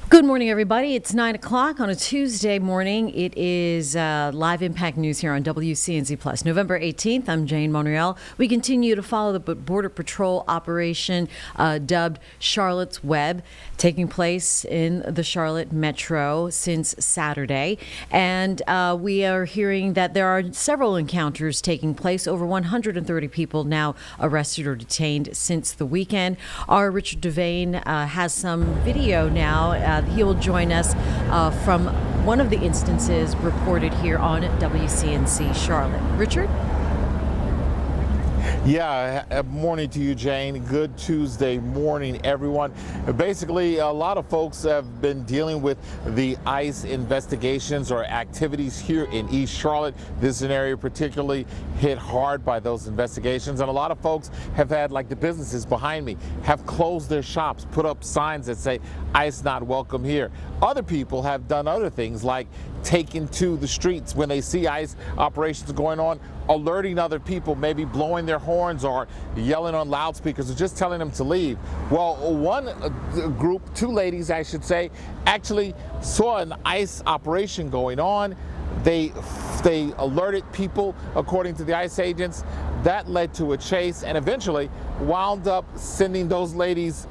Good morning, everybody. It's 9 o'clock on a Tuesday morning. It is live Impact News here on WCNC Plus. November 18th, I'm Jane Monreal. We continue to follow the Border Patrol operation dubbed Charlotte's Web, taking place in the Charlotte Metro since Saturday. And we are hearing that there are several encounters taking place. Over 130 people now arrested or detained since the weekend. Our Richard Devane has some video now. He will join us from one of the instances reported here on WCNC Charlotte. Richard? Yeah, morning to you, Jane. Good Tuesday morning, everyone. Basically, a lot of folks have been dealing with the ICE investigations or activities here in East Charlotte. This is an area particularly hit hard by those investigations, and a lot of folks have had, like the businesses behind me, have closed their shops, put up signs that say ICE not welcome here. Other people have done other things like taken to the streets when they see ICE operations going on, alerting other people, maybe blowing their horns or yelling on loudspeakers or just telling them to leave. Well, one group, two ladies I should say, actually saw an ICE operation going on. They alerted people, according to the ICE agents. That led to a chase and eventually wound up sending those ladies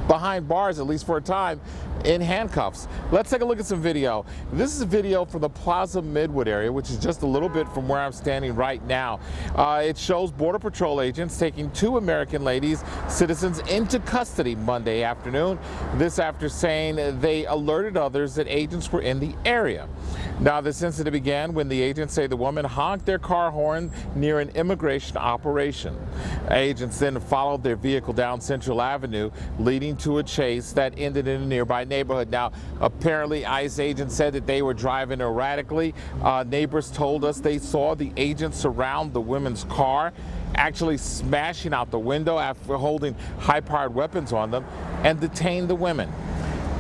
behind bars, at least for a time, in handcuffs. Let's take a look at some video. This is a video from the Plaza Midwood area, which is just a little bit from where I'm standing right now. It shows Border Patrol agents taking two American ladies, citizens, into custody Monday afternoon. This after saying they alerted others that agents were in the area. Now, this incident began when the agents say the woman honked their car horn near an immigration operation. Agents then followed their vehicle down Central Avenue, leading to a chase that ended in a nearby neighborhood. Now, apparently, ICE agents said that they were driving erratically. Neighbors told us they saw the agents surround the women's car, actually smashing out the window after holding high-powered weapons on them, and detain the women.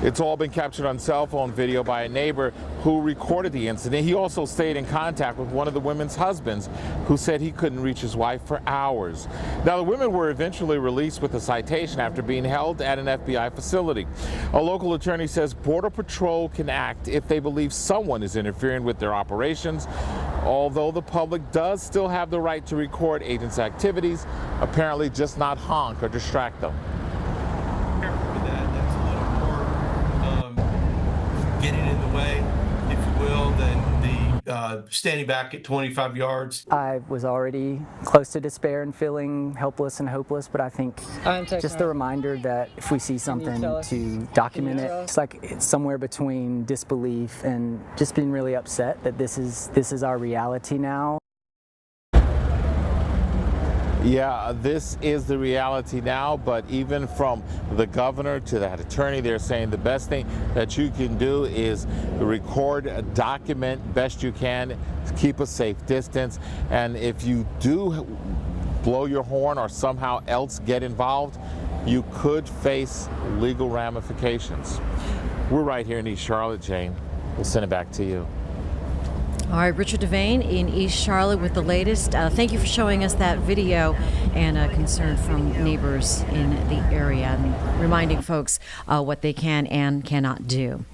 It's all been captured on cell phone video by a neighbor who recorded the incident. He also stayed in contact with one of the women's husbands, who said he couldn't reach his wife for hours. Now, the women were eventually released with a citation after being held at an FBI facility. A local attorney says Border Patrol can act if they believe someone is interfering with their operations, although the public does still have the right to record agents' activities, apparently just not honk or distract them. Getting in the way, if you will, than the standing back at 25 yards. I was already close to despair and feeling helpless and hopeless, but I think just the reminder that if we see something, to document it. It's like it's somewhere between disbelief and just being really upset that this is our reality now. Yeah, this is the reality now, but even from the governor to that attorney, they're saying the best thing that you can do is record, document best you can, keep a safe distance, and if you do blow your horn or somehow else get involved, you could face legal ramifications. We're right here in East Charlotte, Jane. We'll send it back to you. All right, Richard Devane in East Charlotte with the latest. Thank you for showing us that video and concern from neighbors in the area and reminding folks what they can and cannot do.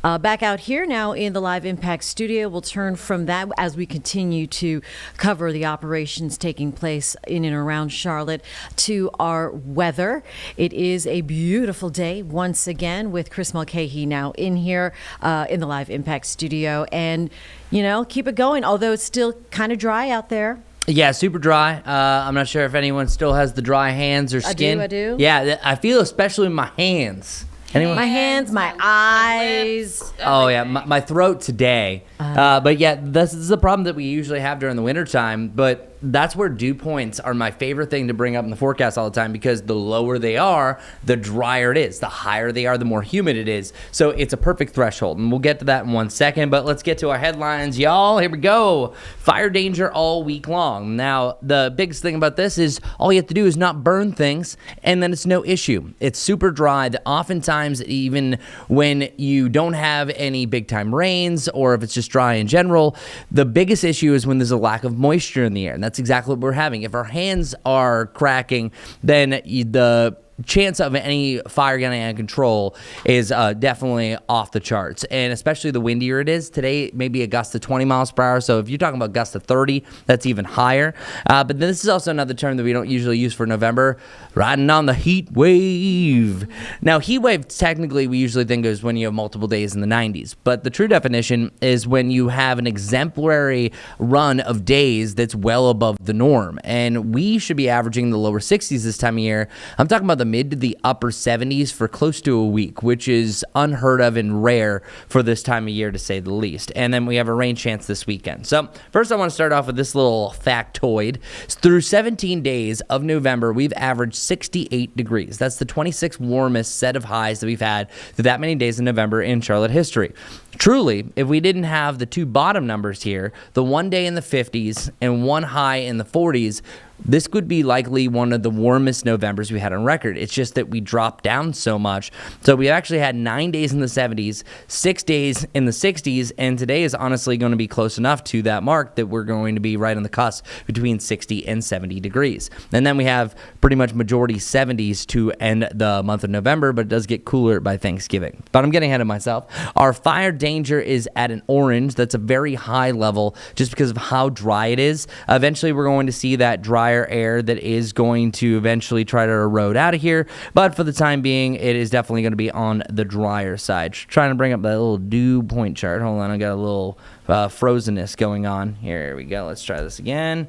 Back out here now in the Live Impact studio, we'll turn from that as we continue to cover the operations taking place in and around Charlotte to our weather. It is a beautiful day once again with Chris Mulcahy now in here in the Live Impact studio. And, you know, keep it going, although it's still kind of dry out there. Yeah, super dry. I'm not sure if anyone still has the dry hands or skin. I do. Yeah, I feel especially in my hands. Anyone? My hands, my eyes. Oh, yeah, my throat today. But yeah, this is a problem that we usually have during the wintertime. But that's where dew points are my favorite thing to bring up in the forecast all the time, because the lower they are, the drier it is. The higher they are, the more humid it is. So it's a perfect threshold. And we'll get to that in 1 second. But let's get to our headlines, y'all. Here we go. Fire danger all week long. Now, the biggest thing about this is all you have to do is not burn things, and then it's no issue. It's super dry. That oftentimes, even when you don't have any big time rains, or if it's just dry in general, the biggest issue is when there's a lack of moisture in the air. And that's exactly what we're having. If our hands are cracking, then the chance of any fire getting out of control is definitely off the charts, and especially the windier it is. Today, maybe a gust of 20 miles per hour, so if you're talking about gusts of 30, that's even higher. But this is also another term that we don't usually use for November, riding on the heat wave. Now, heat wave, technically, we usually think is when you have multiple days in the 90s, but the true definition is when you have an exemplary run of days that's well above the norm, and we should be averaging the lower 60s this time of year. I'm talking about the mid to the upper 70s for close to a week, which is unheard of and rare for this time of year, to say the least. And then we have a rain chance this weekend. So first, I want to start off with this little factoid. Through 17 days of November, we've averaged 68 degrees. That's the 26th warmest set of highs that we've had through that many days in November in Charlotte history. Truly, if we didn't have the two bottom numbers here, the one day in the 50s and one high in the 40s, this could be likely one of the warmest Novembers we had on record. It's just that we dropped down so much. So we actually had 9 days in the 70s, 6 days in the 60s, and today is honestly going to be close enough to that mark that we're going to be right on the cusp between 60 and 70 degrees. And then we have pretty much majority 70s to end the month of November, but it does get cooler by Thanksgiving. But I'm getting ahead of myself. Our fire danger is at an orange. That's a very high level just because of how dry it is. Eventually, we're going to see that drier air that is going to eventually try to erode out of here, but for the time being, it is definitely going to be on the drier side. Trying to bring up that little dew point chart. Hold on, I got a little frozenness going on. Here we go. Let's try this again.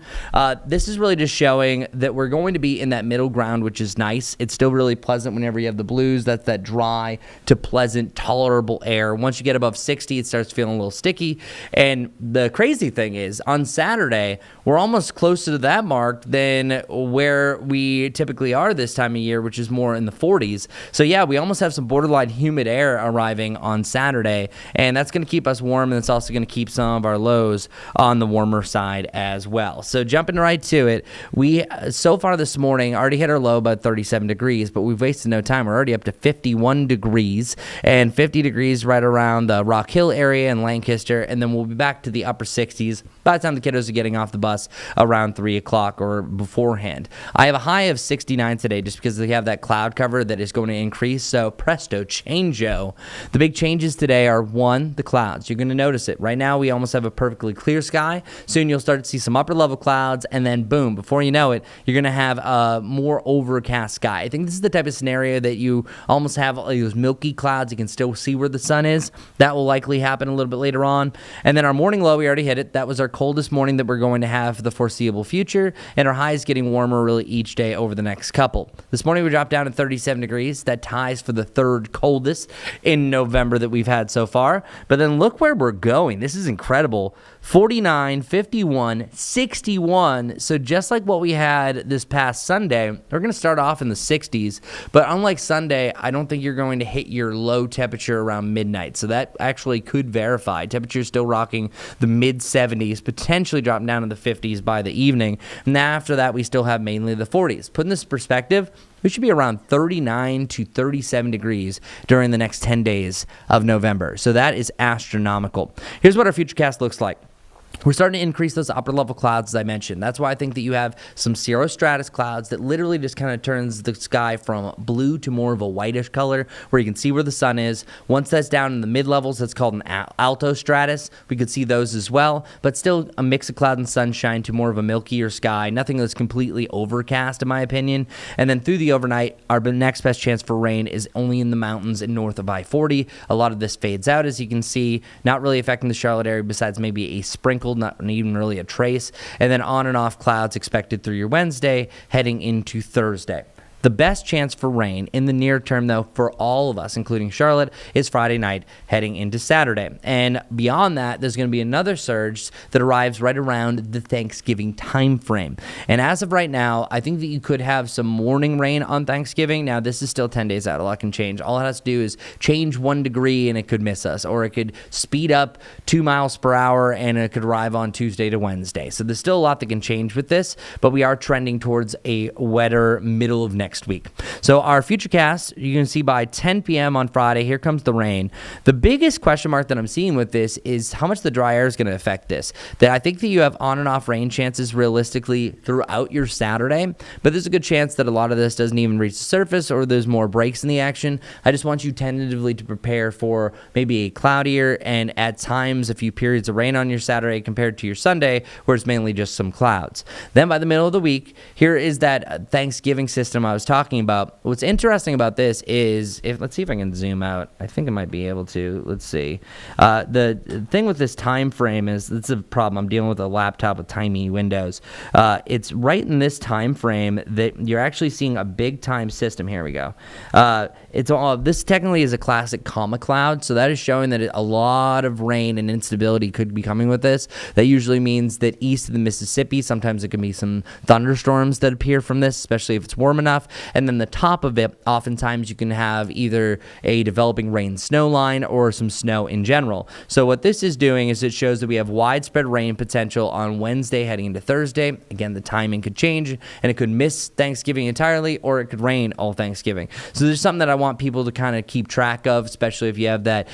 This is really just showing that we're going to be in that middle ground, which is nice. It's still really pleasant whenever you have the blues. That's that dry to pleasant, tolerable air. Once you get above 60, it starts feeling a little sticky. And the crazy thing is, on Saturday, we're almost closer to that mark than where we typically are this time of year, which is more in the 40s. So yeah, we almost have some borderline humid air arriving on Saturday, and that's going to keep us warm, and it's also going to keep keep some of our lows on the warmer side as well. So jumping right to it, we so far this morning already hit our low about 37 degrees, but we've wasted no time. We're already up to 51 degrees and 50 degrees right around the Rock Hill area and Lancaster, and then we'll be back to the upper 60s by the time the kiddos are getting off the bus around 3 o'clock or beforehand. I have a high of 69 today just because we have that cloud cover that is going to increase. So presto changeo. The big changes today are, one, the clouds. You're going to notice it. Right now we almost have a perfectly clear sky. Soon you'll start to see some upper level clouds, and then boom, before you know it, you're going to have a more overcast sky. I think this is the type of scenario that you almost have those milky clouds. You can still see where the sun is. That will likely happen a little bit later on. And then our morning low, we already hit it. That was our coldest morning that we're going to have for the foreseeable future, and our high is getting warmer really each day over the next couple. This morning we dropped down to 37 degrees. That ties for the third coldest in November that we've had so far. But then look where we're going. This is incredible. 49, 51, 61. So just like what we had this past Sunday, we're going to start off in the 60s. But unlike Sunday, I don't think you're going to hit your low temperature around midnight. So that actually could verify. Temperatures still rocking the mid 70s, potentially dropping down to the 50s by the evening. And after that, we still have mainly the 40s. Putting this in perspective, we should be around 39 to 37 degrees during the next 10 days of November. So that is astronomical. Here's what our futurecast looks like. We're starting to increase those upper level clouds, as I mentioned. That's why I think that you have some cirrostratus clouds that literally just kind of turns the sky from blue to more of a whitish color where you can see where the sun is. Once that's down in the mid levels, that's called an altostratus. We could see those as well, but still a mix of cloud and sunshine to more of a milkier sky. Nothing that's completely overcast, in my opinion. And then through the overnight, our next best chance for rain is only in the mountains and north of I-40. A lot of this fades out, as you can see, not really affecting the Charlotte area besides maybe a sprinkle, not even really a trace, and then on and off clouds expected through your Wednesday heading into Thursday. The best chance for rain in the near term, though, for all of us, including Charlotte, is Friday night heading into Saturday. And beyond that, there's going to be another surge that arrives right around the Thanksgiving time frame. And as of right now, I think that you could have some morning rain on Thanksgiving. Now, this is still 10 days out. A lot can change. All it has to do is change 1 degree and it could miss us, or it could speed up 2 miles per hour and it could arrive on Tuesday to Wednesday. So there's still a lot that can change with this, but we are trending towards a wetter middle of next week. So our futurecast, you can see by 10 p.m. on Friday, here comes the rain. The biggest question mark that I'm seeing with this is how much the dry air is going to affect this. That I think that you have on and off rain chances realistically throughout your Saturday, but there's a good chance that a lot of this doesn't even reach the surface or there's more breaks in the action. I just want you tentatively to prepare for maybe a cloudier and at times a few periods of rain on your Saturday compared to your Sunday, where it's mainly just some clouds. Then by the middle of the week, here is that Thanksgiving system I was talking about. What's interesting about this is, let's see if I can zoom out. I think I might be able to. Let's see. The thing with this time frame is, it's a problem. I'm dealing with a laptop with tiny windows. It's right in this time frame that you're actually seeing a big time system. Here we go. This technically is a classic comma cloud, so that is showing that a lot of rain and instability could be coming with this. That usually means that east of the Mississippi, sometimes it can be some thunderstorms that appear from this, especially if it's warm enough. And then the top of it, oftentimes you can have either a developing rain snow line or some snow in general. So what this is doing is it shows that we have widespread rain potential on Wednesday heading into Thursday. Again, the timing could change and it could miss Thanksgiving entirely, or it could rain all Thanksgiving. So there's something that I want people to kind of keep track of, especially if you have that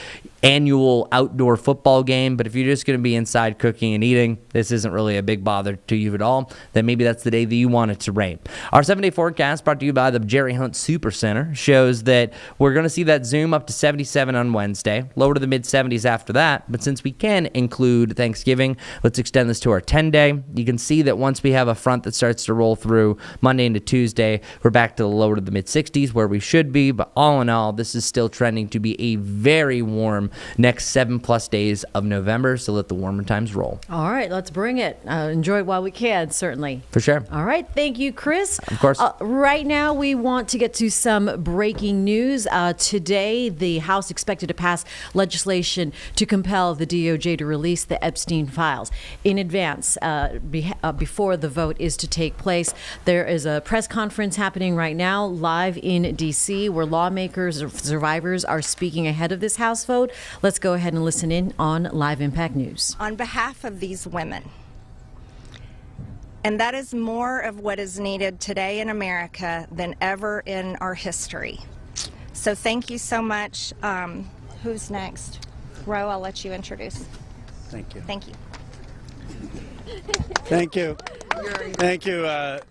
annual outdoor football game. But if you're just going to be inside cooking and eating, this isn't really a big bother to you at all, then maybe that's the day that you want it to rain. Our 7-day forecast, brought to you by the Jerry Hunt Super Center, shows that we're going to see that zoom up to 77 on Wednesday, lower to the mid 70s after that. But since we can include Thanksgiving, let's extend this to our 10-day. You can see that once we have a front that starts to roll through Monday into Tuesday, we're back to the lower to the mid 60s where we should be. But all in all, this is still trending to be a very warm next 7+ days of November, so let the warmer times roll. All right, let's bring it. Enjoy it while we can, certainly. For sure. All right, thank you, Chris. Of course. Right now, we want to get to some breaking news. Today, the House expected to pass legislation to compel the DOJ to release the Epstein files. In advance, before the vote is to take place, there is a press conference happening right now, live in D.C., where lawmakers or survivors are speaking ahead of this House vote. Let's go ahead and listen in on Live Impact News. On behalf of these women, and that is more of what is needed today in America than ever in our history. So thank you so much. Who's next? Ro, I'll let you introduce. Thank you. Thank you. Thank you. Thank you,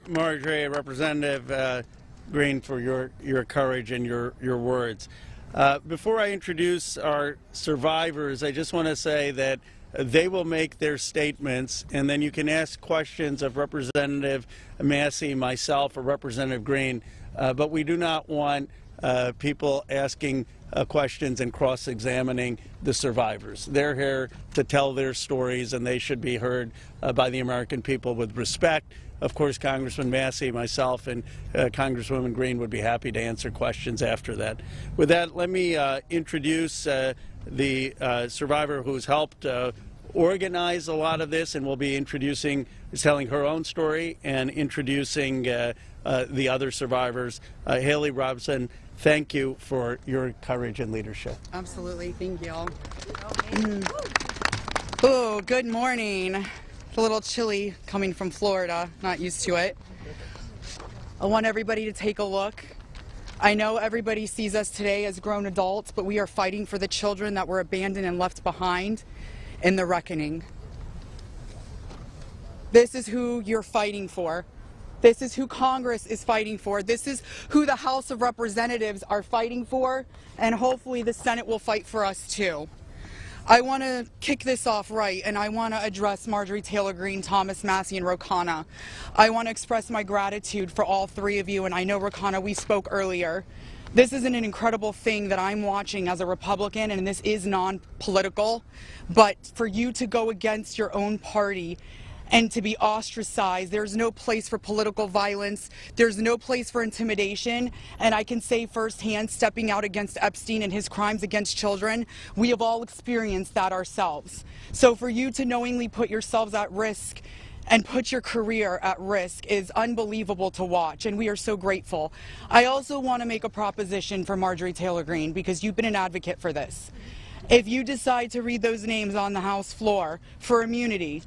Marjorie, Representative Green, for your courage and your words. Before I introduce our survivors, I just want to say that they will make their statements, and then you can ask questions of Representative Massey, myself, or Representative Green, but we do not want people asking questions and cross-examining the survivors. They're here to tell their stories, and they should be heard by the American people with respect. Of course, Congressman Massey, myself, and Congresswoman Green would be happy to answer questions after that. With that, let me introduce the survivor who's helped organize a lot of this, and will be telling her own story and introducing the other survivors. Haley Robson, thank you for your courage and leadership. Absolutely, thank y'all. Oh, good morning. It's a little chilly coming from Florida, not used to it. I want everybody to take a look. I know everybody sees us today as grown adults, but we are fighting for the children that were abandoned and left behind in the reckoning. This is who you're fighting for. This is who Congress is fighting for. This is who the House of Representatives are fighting for, and hopefully the Senate will fight for us too. I want to kick this off right, and I want to address Marjorie Taylor Greene, Thomas Massey, and Rokana. I want to express my gratitude for all three of you, and I know, Rokana, we spoke earlier. This is an incredible thing that I'm watching as a Republican, and this is non-political, but for you to go against your own party and to be ostracized, there's no place for political violence, there's no place for intimidation, and I can say firsthand, stepping out against Epstein and his crimes against children, we have all experienced that ourselves. So for you to knowingly put yourselves at risk and put your career at risk is unbelievable to watch, and we are so grateful. I also want to make a proposition for Marjorie Taylor Greene, because you've been an advocate for this. If you decide to read those names on the House floor for immunity,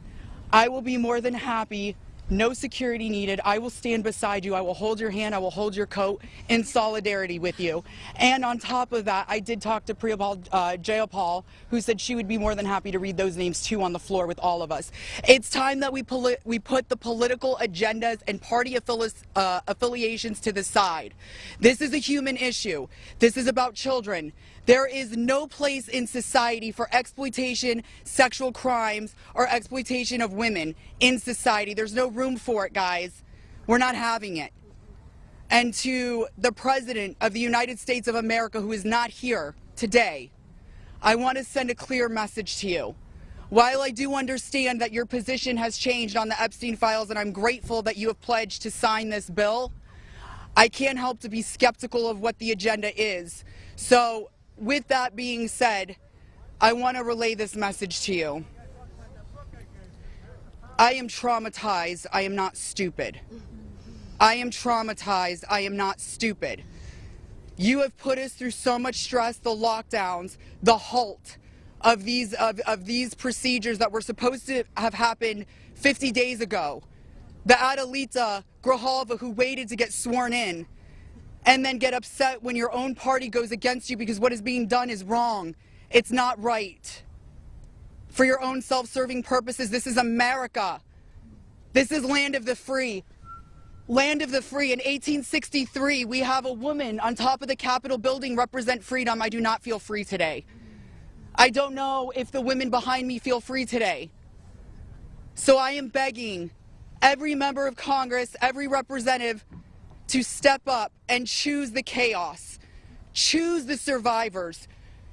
I will be more than happy, no security needed. I will stand beside you. I will hold your hand. I will hold your coat in solidarity with you. And on top of that, I did talk to Jayapal, who said she would be more than happy to read those names too on the floor with all of us. It's time that we put the political agendas and party affiliations to the side. This is a human issue. This is about children. There is no place in society for exploitation, sexual crimes, or exploitation of women in society. There's no room for it, guys. We're not having it. And to the President of the United States of America, who is not here today, I want to send a clear message to you. While I do understand that your position has changed on the Epstein files, and I'm grateful that you have pledged to sign this bill, I can't help to be skeptical of what the agenda is. So, with that being said, I want to relay this message to you. I am traumatized. I am not stupid. I am traumatized. I am not stupid. You have put us through so much stress, the lockdowns, the halt of these procedures that were supposed to have happened 50 days ago. The Adelita Grijalva, who waited to get sworn in, and then get upset when your own party goes against you because what is being done is wrong. It's not right. For your own self-serving purposes, this is America. This is land of the free. Land of the free. In 1863, we have a woman on top of the Capitol building represent freedom. I do not feel free today. I don't know if the women behind me feel free today. So I am begging every member of Congress, every representative, to step up and choose the chaos, choose the survivors,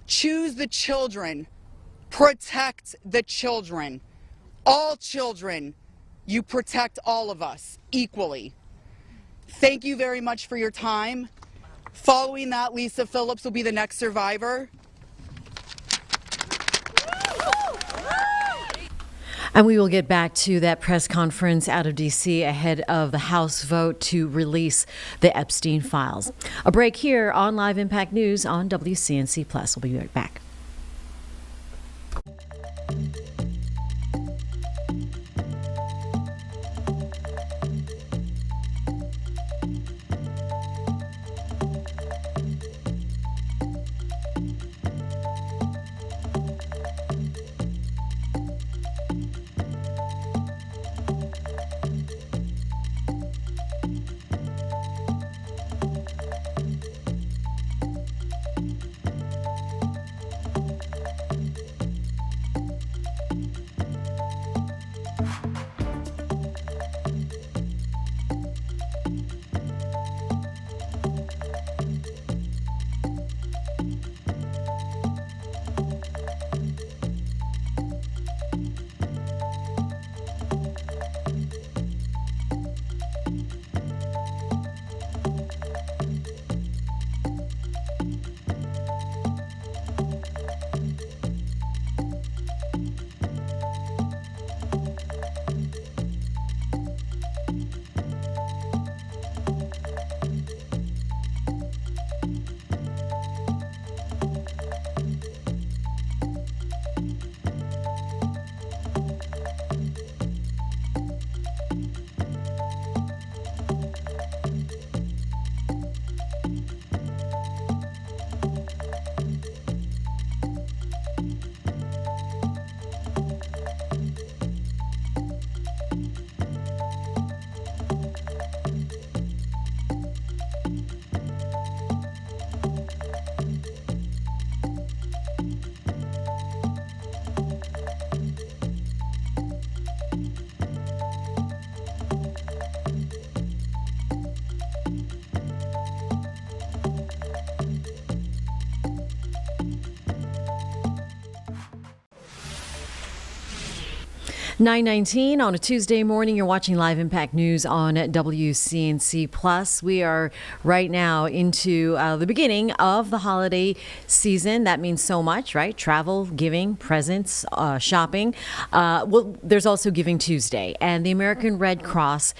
choose the children, protect the children, all children. You protect all of us equally. Thank you very much for your time. Following that, Lisa Phillips will be the next survivor. And we will get back to that press conference out of D.C. ahead of the House vote to release the Epstein files. A break here on Live Impact News on WCNC Plus. We'll be right back. 9:19 on a Tuesday morning. You're watching Live Impact News on WCNC Plus. We are right now into the beginning of the holiday season. That means so much, right? Travel, giving, presents, shopping. Well, there's also Giving Tuesday, and the American Red Cross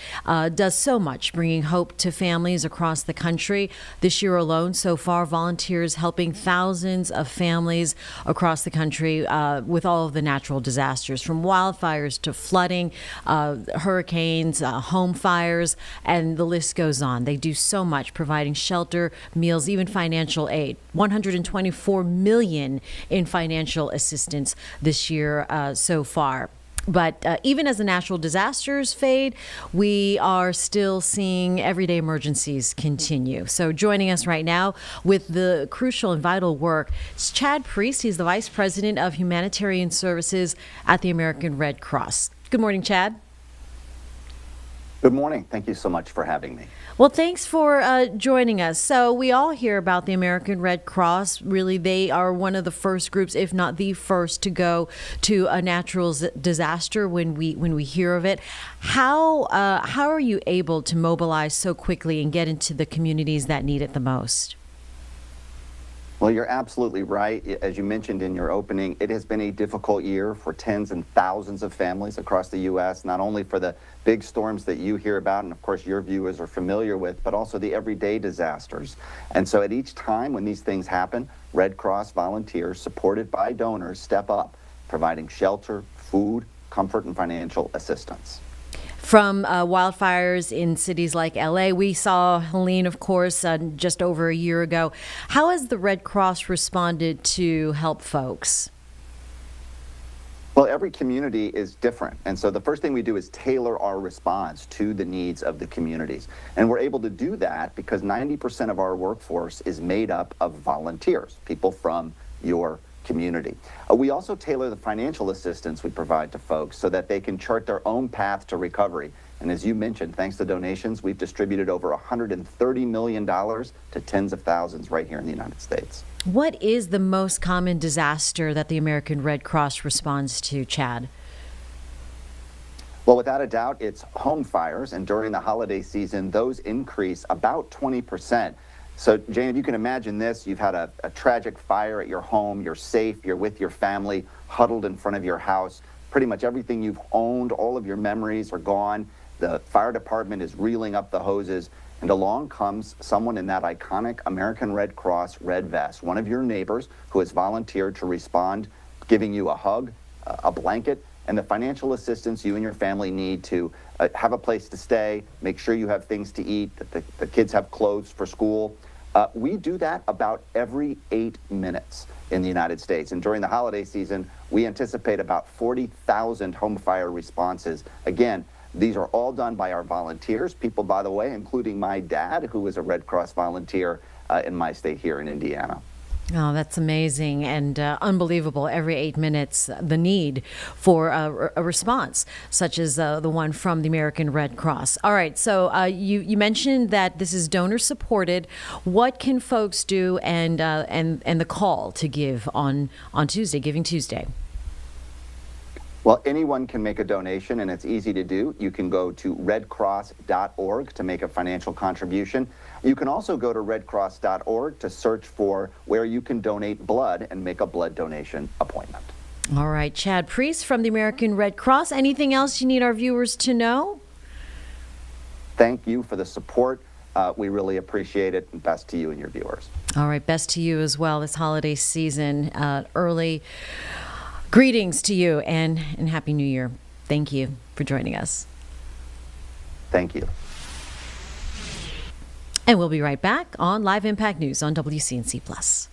does so much, bringing hope to families across the country. This year alone, so far, volunteers helping thousands of families across the country with all of the natural disasters, from wildfires to flooding, hurricanes, home fires, and the list goes on. They do so much, providing shelter, meals, even financial aid. $124 million in financial assistance this year so far. But even as the natural disasters fade, we are still seeing everyday emergencies continue. So joining us right now with the crucial and vital work is Chad Priest. He's the Vice President of Humanitarian Services at the American Red Cross. Good morning, Chad. Good morning. Thank you so much for having me. Well, thanks for joining us. So we all hear about the American Red Cross. Really, they are one of the first groups, if not the first, to go to a natural disaster when we hear of it. How are you able to mobilize so quickly and get into the communities that need it the most? Well, you're absolutely right. As you mentioned in your opening, it has been a difficult year for tens and thousands of families across the U.S., not only for the big storms that you hear about and, of course, your viewers are familiar with, but also the everyday disasters. And so at each time when these things happen, Red Cross volunteers, supported by donors, step up, providing shelter, food, comfort, and financial assistance. From wildfires in cities like LA. We saw Helene, of course, just over a year ago. How has the Red Cross responded to help folks? Well, every community is different. And so the first thing we do is tailor our response to the needs of the communities. And we're able to do that because 90% of our workforce is made up of volunteers, people from your community. We also tailor the financial assistance we provide to folks so that they can chart their own path to recovery. And as you mentioned, thanks to donations, we've distributed over $130 million to tens of thousands right here in the United States. What is the most common disaster that the American Red Cross responds to, Chad? Well, without a doubt, it's home fires. And during the holiday season, those increase about 20%. So, Jane, if you can imagine this, you've had a tragic fire at your home, you're safe, you're with your family, huddled in front of your house. Pretty much everything you've owned, all of your memories are gone. The fire department is reeling up the hoses, and along comes someone in that iconic American Red Cross red vest, one of your neighbors who has volunteered to respond, giving you a hug, a blanket, and the financial assistance you and your family need to have a place to stay, make sure you have things to eat, that the kids have clothes for school. We do that about every 8 minutes in the United States. And during the holiday season, we anticipate about 40,000 home fire responses. Again, these are all done by our volunteers, people, by the way, including my dad, who is a Red Cross volunteer in my state here in Indiana. Oh, that's amazing and unbelievable. Every 8 minutes, the need for a response, such as the one from the American Red Cross. All right, so you mentioned that this is donor supported. What can folks do and the call to give on Tuesday, Giving Tuesday? Well, anyone can make a donation, and it's easy to do. You can go to redcross.org to make a financial contribution. You can also go to redcross.org to search for where you can donate blood and make a blood donation appointment. All right, Chad Priest from the American Red Cross. Anything else you need our viewers to know? thank you for the support. We really appreciate it, and best to you and your viewers. All right, best to you as well this holiday season. Early greetings to you and Happy New Year. Thank you for joining us. Thank you. And we'll be right back on Live Impact News on WCNC Plus.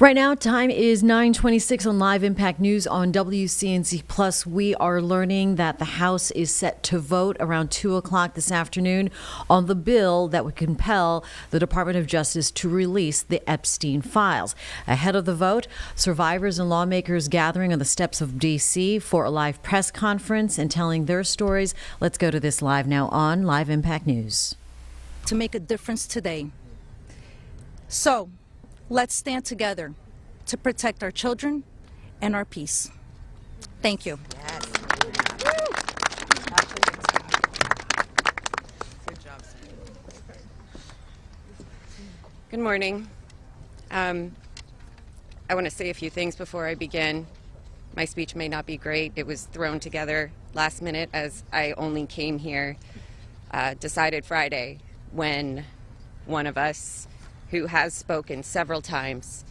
Right now, time is 9:26 on Live Impact News on WCNC Plus. We are learning that the House is set to vote around 2 o'clock this afternoon on the bill that would compel the Department of Justice to release the Epstein files. Ahead of the vote, survivors and lawmakers gathering on the steps of D.C. for a live press conference and telling their stories. Let's go to this live now on Live Impact News. To make a difference today. So, let's stand together to protect our children and our peace. Thank you. Yes. Good job. Good morning. I want to say a few things before I begin. My speech may not be great. It was thrown together last minute as I only came here, decided Friday, when one of us who has spoken several times,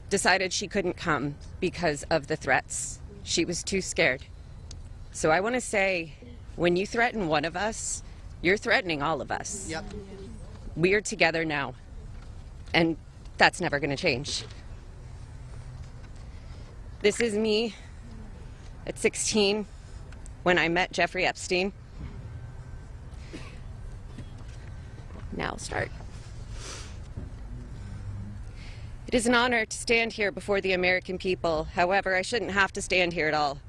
decided she couldn't come because of the threats. She was too scared. So I want to say, when you threaten one of us, you're threatening all of us. Yep. We are together now, and that's never going to change. This is me at 16 when I met Jeffrey Epstein. Now I'll start. It is an honor to stand here before the American people. However, I shouldn't have to stand here at all.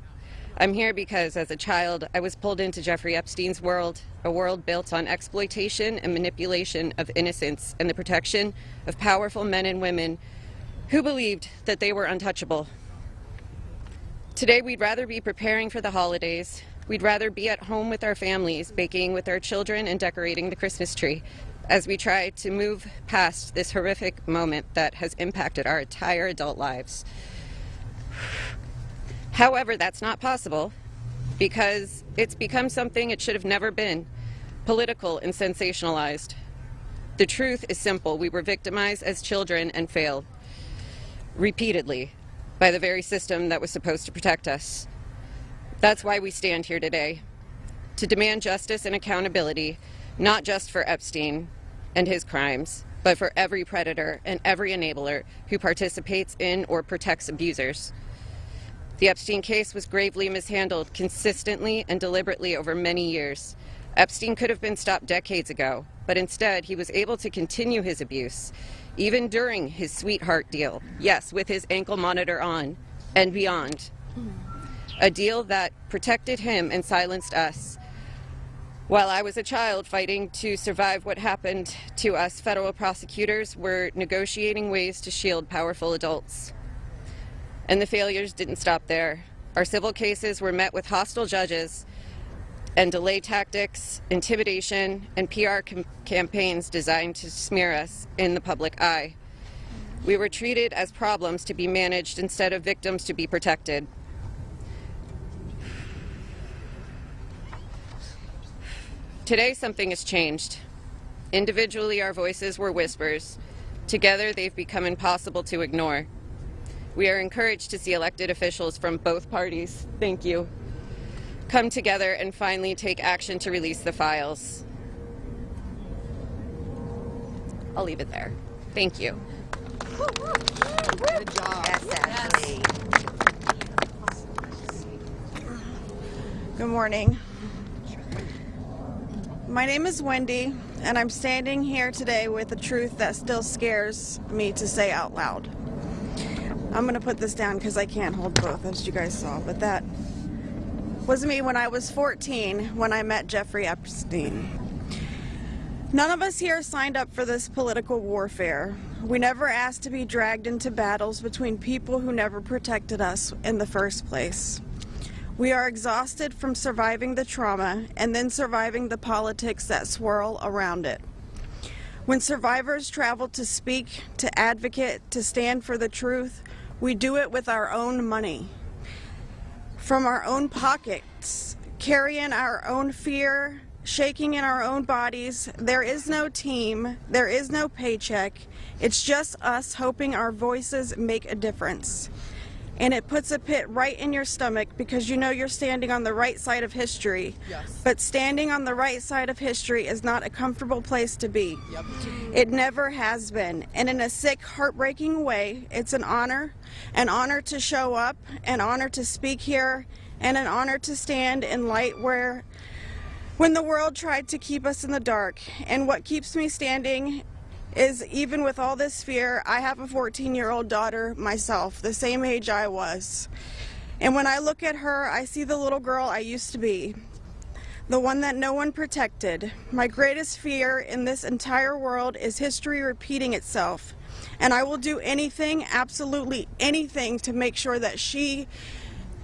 I'm here because as a child, I was pulled into Jeffrey Epstein's world, a world built on exploitation and manipulation of innocence and the protection of powerful men and women who believed that they were untouchable. Today, we'd rather be preparing for the holidays. We'd rather be at home with our families, baking with our children and decorating the Christmas tree, as we try to move past this horrific moment that has impacted our entire adult lives. However, that's not possible because it's become something it should have never been, political and sensationalized. The truth is simple. We were victimized as children and failed repeatedly by the very system that was supposed to protect us. That's why we stand here today, to demand justice and accountability, not just for Epstein and his crimes, but for every predator and every enabler who participates in or protects abusers. The Epstein case was gravely mishandled consistently and deliberately over many years. Epstein could have been stopped decades ago, but instead he was able to continue his abuse, even during his sweetheart deal, yes, with his ankle monitor on, and beyond. A deal that protected him and silenced us. While I was a child fighting to survive what happened to us, federal prosecutors were negotiating ways to shield powerful adults. And the failures didn't stop there. Our civil cases were met with hostile judges and delay tactics, intimidation, and PR campaigns designed to smear us in the public eye. We were treated as problems to be managed instead of victims to be protected. Today, something has changed. Individually, our voices were whispers. Together, they've become impossible to ignore. We are encouraged to see elected officials from both parties, thank you, come together and finally take action to release the files. I'll leave it there. Thank you. Good job. Yes, Ashley. Good morning. My name is Wendy, and I'm standing here today with a truth that still scares me to say out loud. I'm going to put this down because I can't hold both, as you guys saw, but that was me when I was 14 when I met Jeffrey Epstein. None of us here signed up for this political warfare. We never asked to be dragged into battles between people who never protected us in the first place. We are exhausted from surviving the trauma and then surviving the politics that swirl around it. When survivors travel to speak, to advocate, to stand for the truth, we do it with our own money, from our own pockets, carrying our own fear, shaking in our own bodies. There is no team, there is no paycheck. It's just us hoping our voices make a difference. And it puts a pit right in your stomach because you know you're standing on the right side of history. Yes. But standing on the right side of history is not a comfortable place to be. Yep. It never has been. And in a sick, heartbreaking way, it's an honor to show up, an honor to speak here, and an honor to stand in light when the world tried to keep us in the dark. And what keeps me standing is, even with all this fear, I have a 14-year-old daughter myself, the same age I was. And when I look at her, I see the little girl I used to be, the one that no one protected. My greatest fear in this entire world is history repeating itself. And I will do anything, absolutely anything, to make sure that she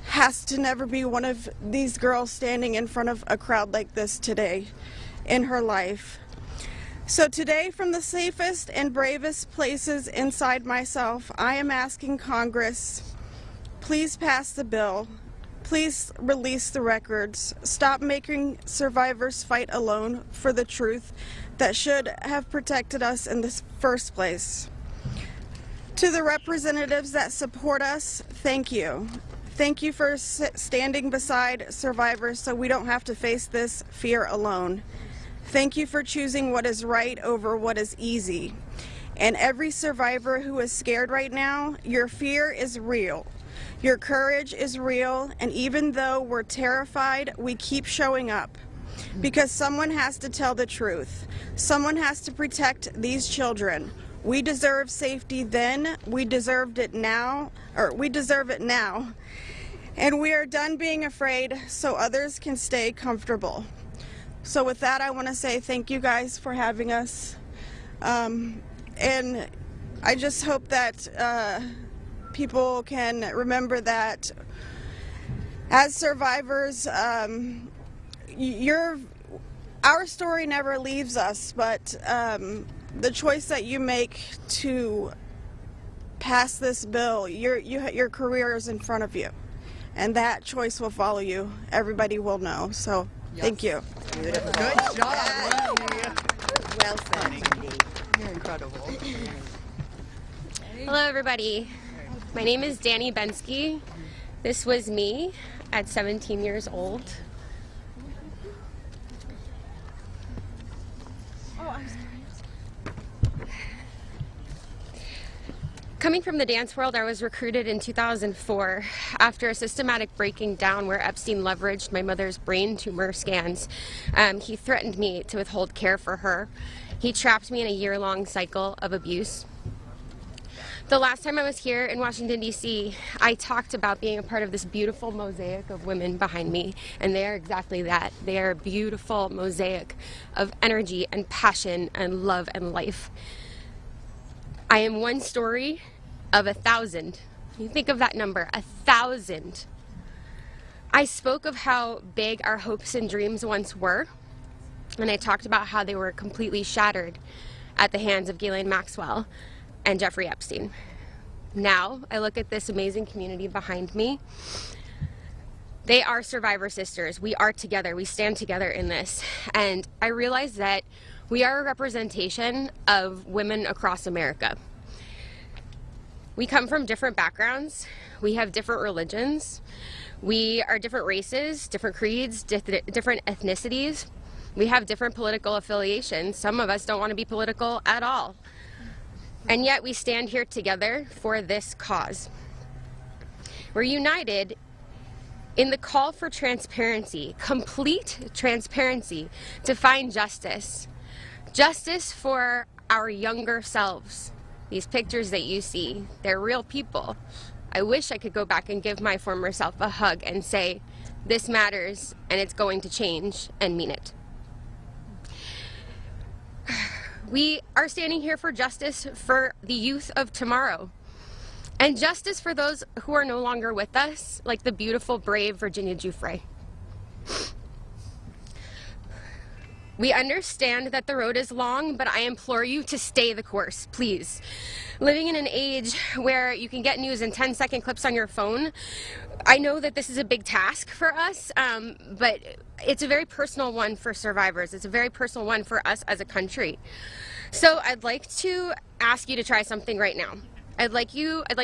has to never be one of these girls standing in front of a crowd like this today in her life. So today, from the safest and bravest places inside myself, I am asking Congress, please pass the bill. Please release the records. Stop making survivors fight alone for the truth that should have protected us in the first place. To the representatives that support us, thank you. Thank you for standing beside survivors so we don't have to face this fear alone. Thank you for choosing what is right over what is easy. And every survivor who is scared right now, your fear is real. Your courage is real, and even though we're terrified, we keep showing up. Because someone has to tell the truth. Someone has to protect these children. We deserve safety then, we deserve it now. And we are done being afraid so others can stay comfortable. So with that, I want to say thank you guys for having us. And I just hope that people can remember that as survivors, our story never leaves us, but the choice that you make to pass this bill, your career is in front of you. And that choice will follow you. Everybody will know. So thank you. Beautiful. Good job. Well said, Wendy. You're incredible. Hello, everybody. My name is Danny Bensky. This was me at 17 years old. Coming from the dance world, I was recruited in 2004 after a systematic breaking down where Epstein leveraged my mother's brain tumor scans. He threatened me to withhold care for her. He trapped me in a year-long cycle of abuse. The last time I was here in Washington, D.C., I talked about being a part of this beautiful mosaic of women behind me, and they are exactly that. They are a beautiful mosaic of energy and passion and love and life. I am one story of 1,000. You think of that number, 1,000. I spoke of how big our hopes and dreams once were, and I talked about how they were completely shattered at the hands of Ghislaine Maxwell and Jeffrey Epstein. Now I look at this amazing community behind me. They are survivor sisters. We are together. We stand together in this. And I realize that we are a representation of women across America. We come from different backgrounds. We have different religions. We are different races, different creeds, different ethnicities. We have different political affiliations. Some of us don't want to be political at all. And yet we stand here together for this cause. We're united in the call for transparency, complete transparency, to find justice. Justice for our younger selves. These pictures that you see, they're real people. I wish I could go back and give my former self a hug and say, this matters and it's going to change, and mean it. We are standing here for justice for the youth of tomorrow, and justice for those who are no longer with us, like the beautiful, brave Virginia Giuffre. We understand that the road is long, but I implore you to stay the course, please. Living in an age where you can get news in 10-second clips on your phone, I know that this is a big task for us, but it's a very personal one for survivors. It's a very personal one for us as a country. So I'd like to ask you to try something right now. I'd like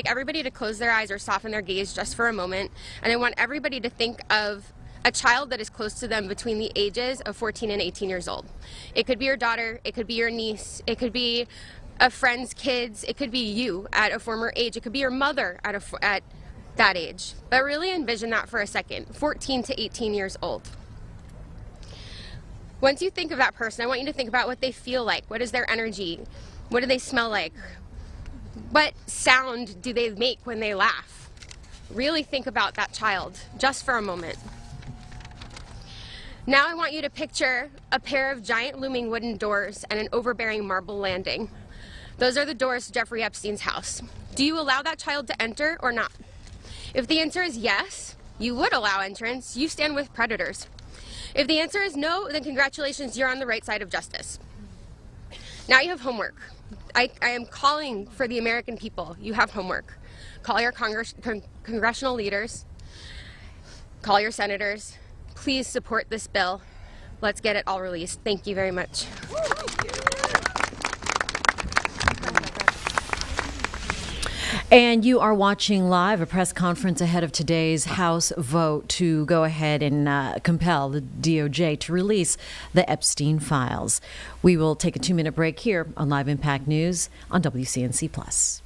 everybody to close their eyes or soften their gaze just for a moment, and I want everybody to think of a child that is close to them between the ages of 14 and 18 years old. It could be your daughter, it could be your niece, it could be a friend's kids, it could be you at a former age, it could be your mother at that age. But really envision that for a second, 14 to 18 years old. Once you think of that person, I want you to think about what they feel like. What is their energy? What do they smell like? What sound do they make when they laugh? Really think about that child, just for a moment. Now I want you to picture a pair of giant looming wooden doors and an overbearing marble landing. Those are the doors to Jeffrey Epstein's house. Do you allow that child to enter or not? If the answer is yes, you would allow entrance. You stand with predators. If the answer is no, then congratulations, you're on the right side of justice. Now you have homework. I am calling for the American people. You have homework. Call your congressional leaders. Call your senators. Please support this bill. Let's get it all released. Thank you very much. And you are watching live a press conference ahead of today's House vote to go ahead and compel the DOJ to release the Epstein files. We will take a 2-minute break here on Live Impact News on WCNC Plus.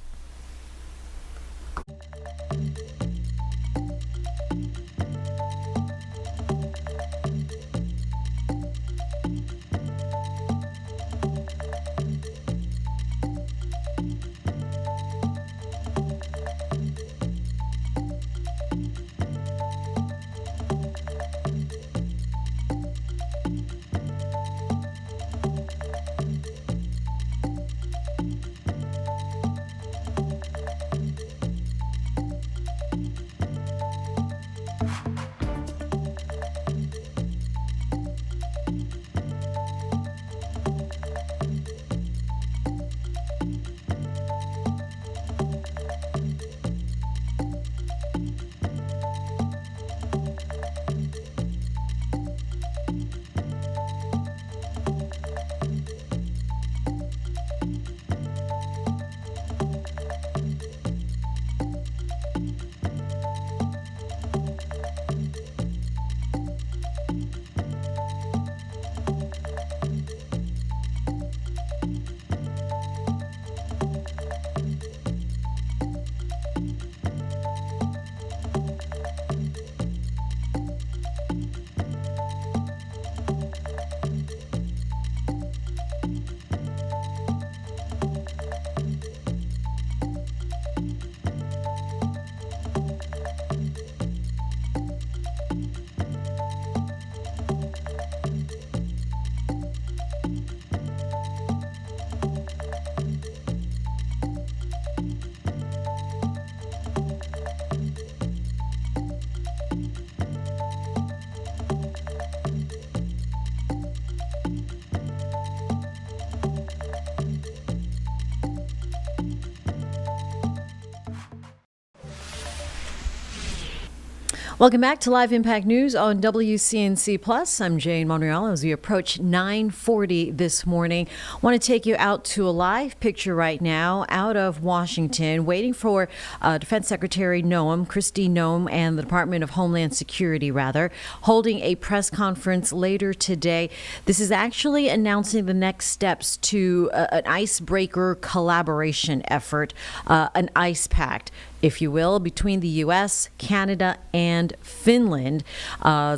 Welcome back to Live Impact News on WCNC Plus. I'm Jane Monreal as we approach 9:40 this morning. I want to take you out to a live picture right now out of Washington, waiting for Defense Secretary Kristi Noem, and the Department of Homeland Security, holding a press conference later today. This is actually announcing the next steps to an icebreaker collaboration effort, an ice pact, if you will, between the U.S., Canada, and Finland.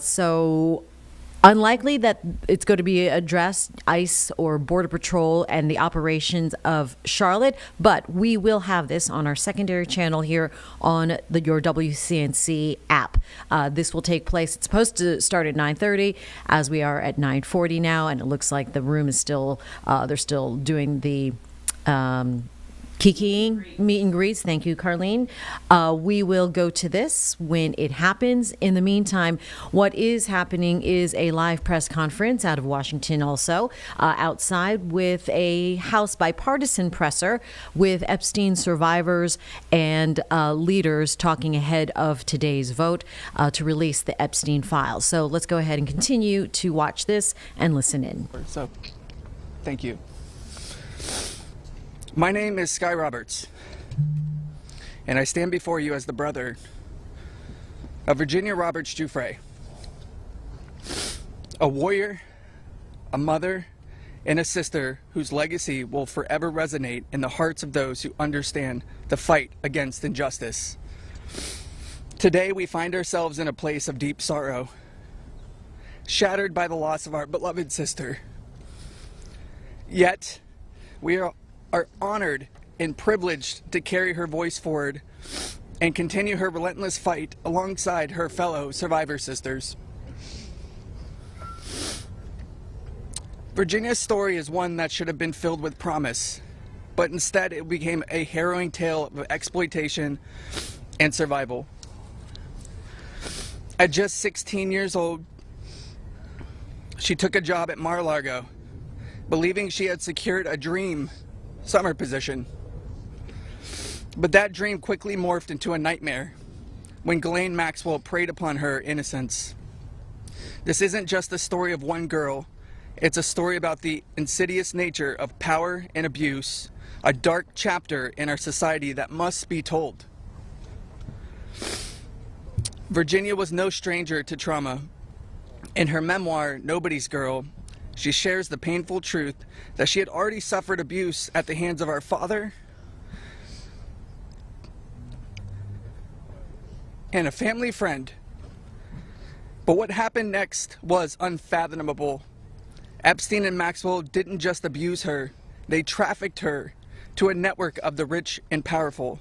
So unlikely that it's going to be addressed, ICE or Border Patrol and the operations of Charlotte, but we will have this on our secondary channel here on your WCNC app. This will take place, it's supposed to start at 9:30, as we are at 9:40 now, and it looks like the room is still, they're still doing the kikiing meet and greets. Thank you, Carlene. We will go to this when it happens. In the meantime, what is happening is a live press conference out of Washington, also outside, with a House bipartisan presser with Epstein survivors and leaders talking ahead of today's vote to release the Epstein files. So let's go ahead and continue to watch this and listen in. So, thank you. My name is Sky Roberts, and I stand before you as the brother of Virginia Roberts Giuffre, a warrior, a mother, and a sister whose legacy will forever resonate in the hearts of those who understand the fight against injustice. Today we find ourselves in a place of deep sorrow, shattered by the loss of our beloved sister. Yet, we are honored and privileged to carry her voice forward and continue her relentless fight alongside her fellow survivor sisters. Virginia's story is one that should have been filled with promise, but instead it became a harrowing tale of exploitation and survival. At just 16 years old, she took a job at Mar-a-Lago, believing she had secured a dream summer position. But that dream quickly morphed into a nightmare when Ghislaine Maxwell preyed upon her innocence. This isn't just the story of one girl, it's a story about the insidious nature of power and abuse, a dark chapter in our society that must be told. Virginia was no stranger to trauma. In her memoir, Nobody's Girl, she shares the painful truth that she had already suffered abuse at the hands of our father and a family friend. But what happened next was unfathomable. Epstein and Maxwell didn't just abuse her, they trafficked her to a network of the rich and powerful.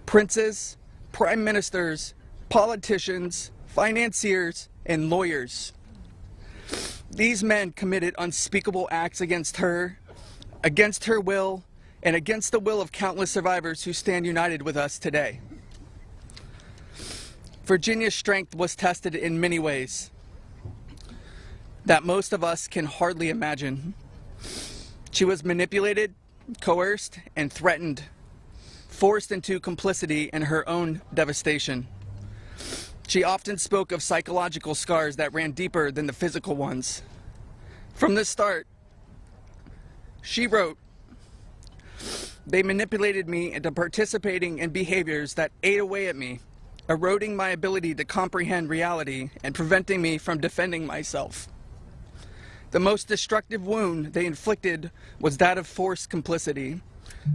Princes, prime ministers, politicians, financiers, and lawyers. These men committed unspeakable acts against her will, and against the will of countless survivors who stand united with us today. Virginia's strength was tested in many ways that most of us can hardly imagine. She was manipulated, coerced, and threatened, forced into complicity in her own devastation. She often spoke of psychological scars that ran deeper than the physical ones. From the start, she wrote, "They manipulated me into participating in behaviors that ate away at me, eroding my ability to comprehend reality and preventing me from defending myself. The most destructive wound they inflicted was that of forced complicity,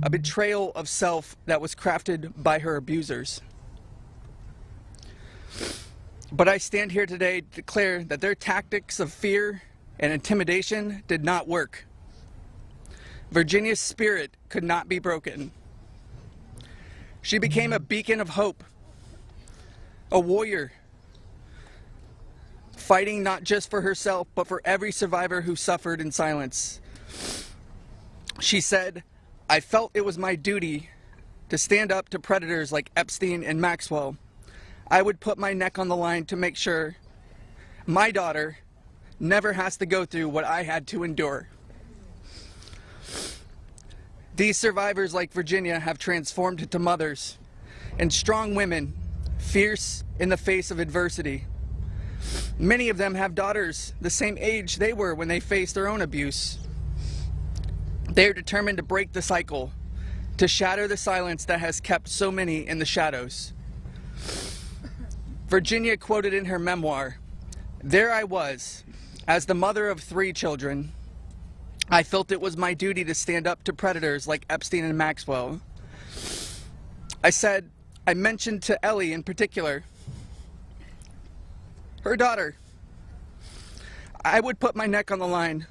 a betrayal of self that was crafted by her abusers. But I stand here today to declare that their tactics of fear and intimidation did not work. Virginia's spirit could not be broken. She became a beacon of hope, a warrior, fighting not just for herself, but for every survivor who suffered in silence. She said, "I felt it was my duty to stand up to predators like Epstein and Maxwell. I would put my neck on the line to make sure my daughter never has to go through what I had to endure." These survivors, like Virginia, have transformed into mothers and strong women, fierce in the face of adversity. Many of them have daughters the same age they were when they faced their own abuse. They are determined to break the cycle, to shatter the silence that has kept so many in the shadows. Virginia quoted in her memoir, "There I was, as the mother of 3 children. I felt it was my duty to stand up to predators like Epstein and Maxwell. I mentioned to Ellie in particular, her daughter, I would put my neck on the line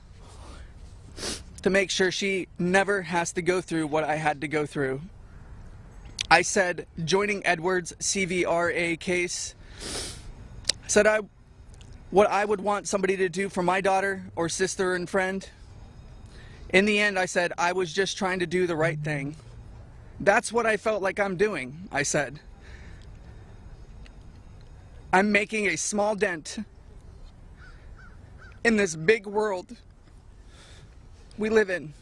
to make sure she never has to go through what I had to go through. I said, joining Edward's CVRA case, said what I would want somebody to do for my daughter or sister and friend. In the end, I said, I was just trying to do the right thing. That's what I felt like I'm doing," I said. "I'm making a small dent in this big world we live in."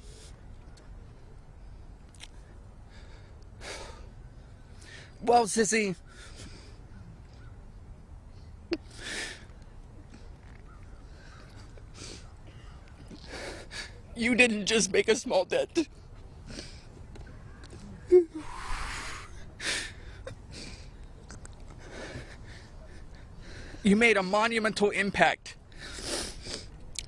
Well, sissy, you didn't just make a small dent. You made a monumental impact,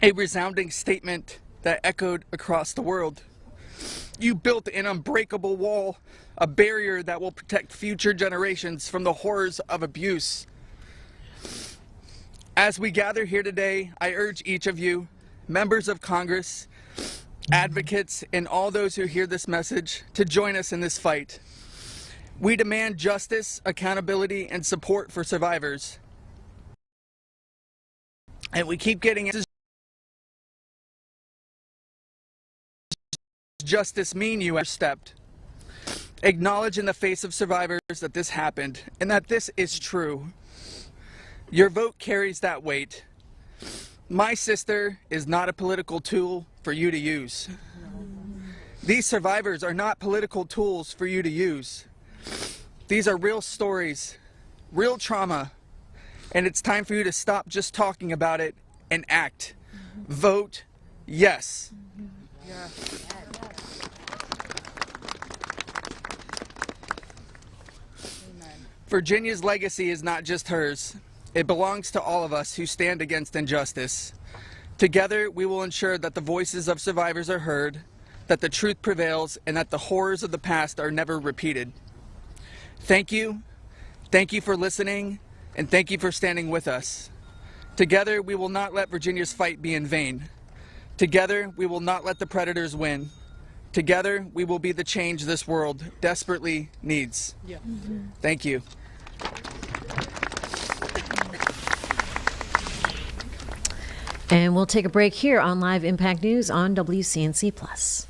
a resounding statement that echoed across the world. You built an unbreakable wall, a barrier that will protect future generations from the horrors of abuse. As we gather here today, I urge each of you, members of Congress, advocates, and all those who hear this message to join us in this fight. We demand justice, accountability, and support for survivors. And we keep getting justice mean you stepped. Acknowledge in the face of survivors that this happened and that this is true. Your vote carries that weight. My sister is not a political tool for you to use. These survivors are not political tools for you to use. These are real stories, real trauma, and it's time for you to stop just talking about it and act. Vote yes. Virginia's legacy is not just hers. It belongs to all of us who stand against injustice. Together, we will ensure that the voices of survivors are heard, that the truth prevails, and that the horrors of the past are never repeated. Thank you. Thank you for listening, and thank you for standing with us. Together, we will not let Virginia's fight be in vain. Together, we will not let the predators win. Together, we will be the change this world desperately needs. Thank you. And we'll take a break here on Live Impact News on WCNC Plus.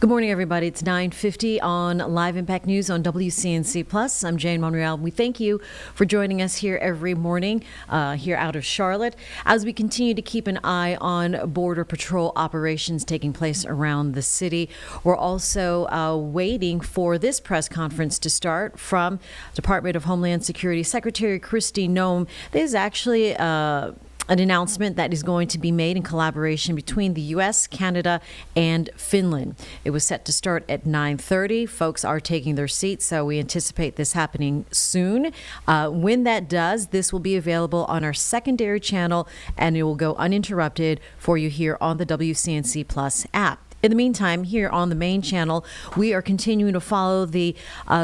Good morning, everybody. It's 9:50 on Live Impact News on WCNC Plus. I'm Jane Monreal. We thank you for joining us here every morning here out of Charlotte as we continue to keep an eye on Border Patrol operations taking place around the city. We're also waiting for this press conference to start from Department of Homeland Security Secretary Kristi Noem. There's actually an announcement that is going to be made in collaboration between the U.S., Canada, and Finland. It was set to start at 9:30. Folks are taking their seats, so we anticipate this happening soon. When that does, this will be available on our secondary channel, and it will go uninterrupted for you here on the WCNC Plus app. In the meantime, here on the main channel, we are continuing to follow the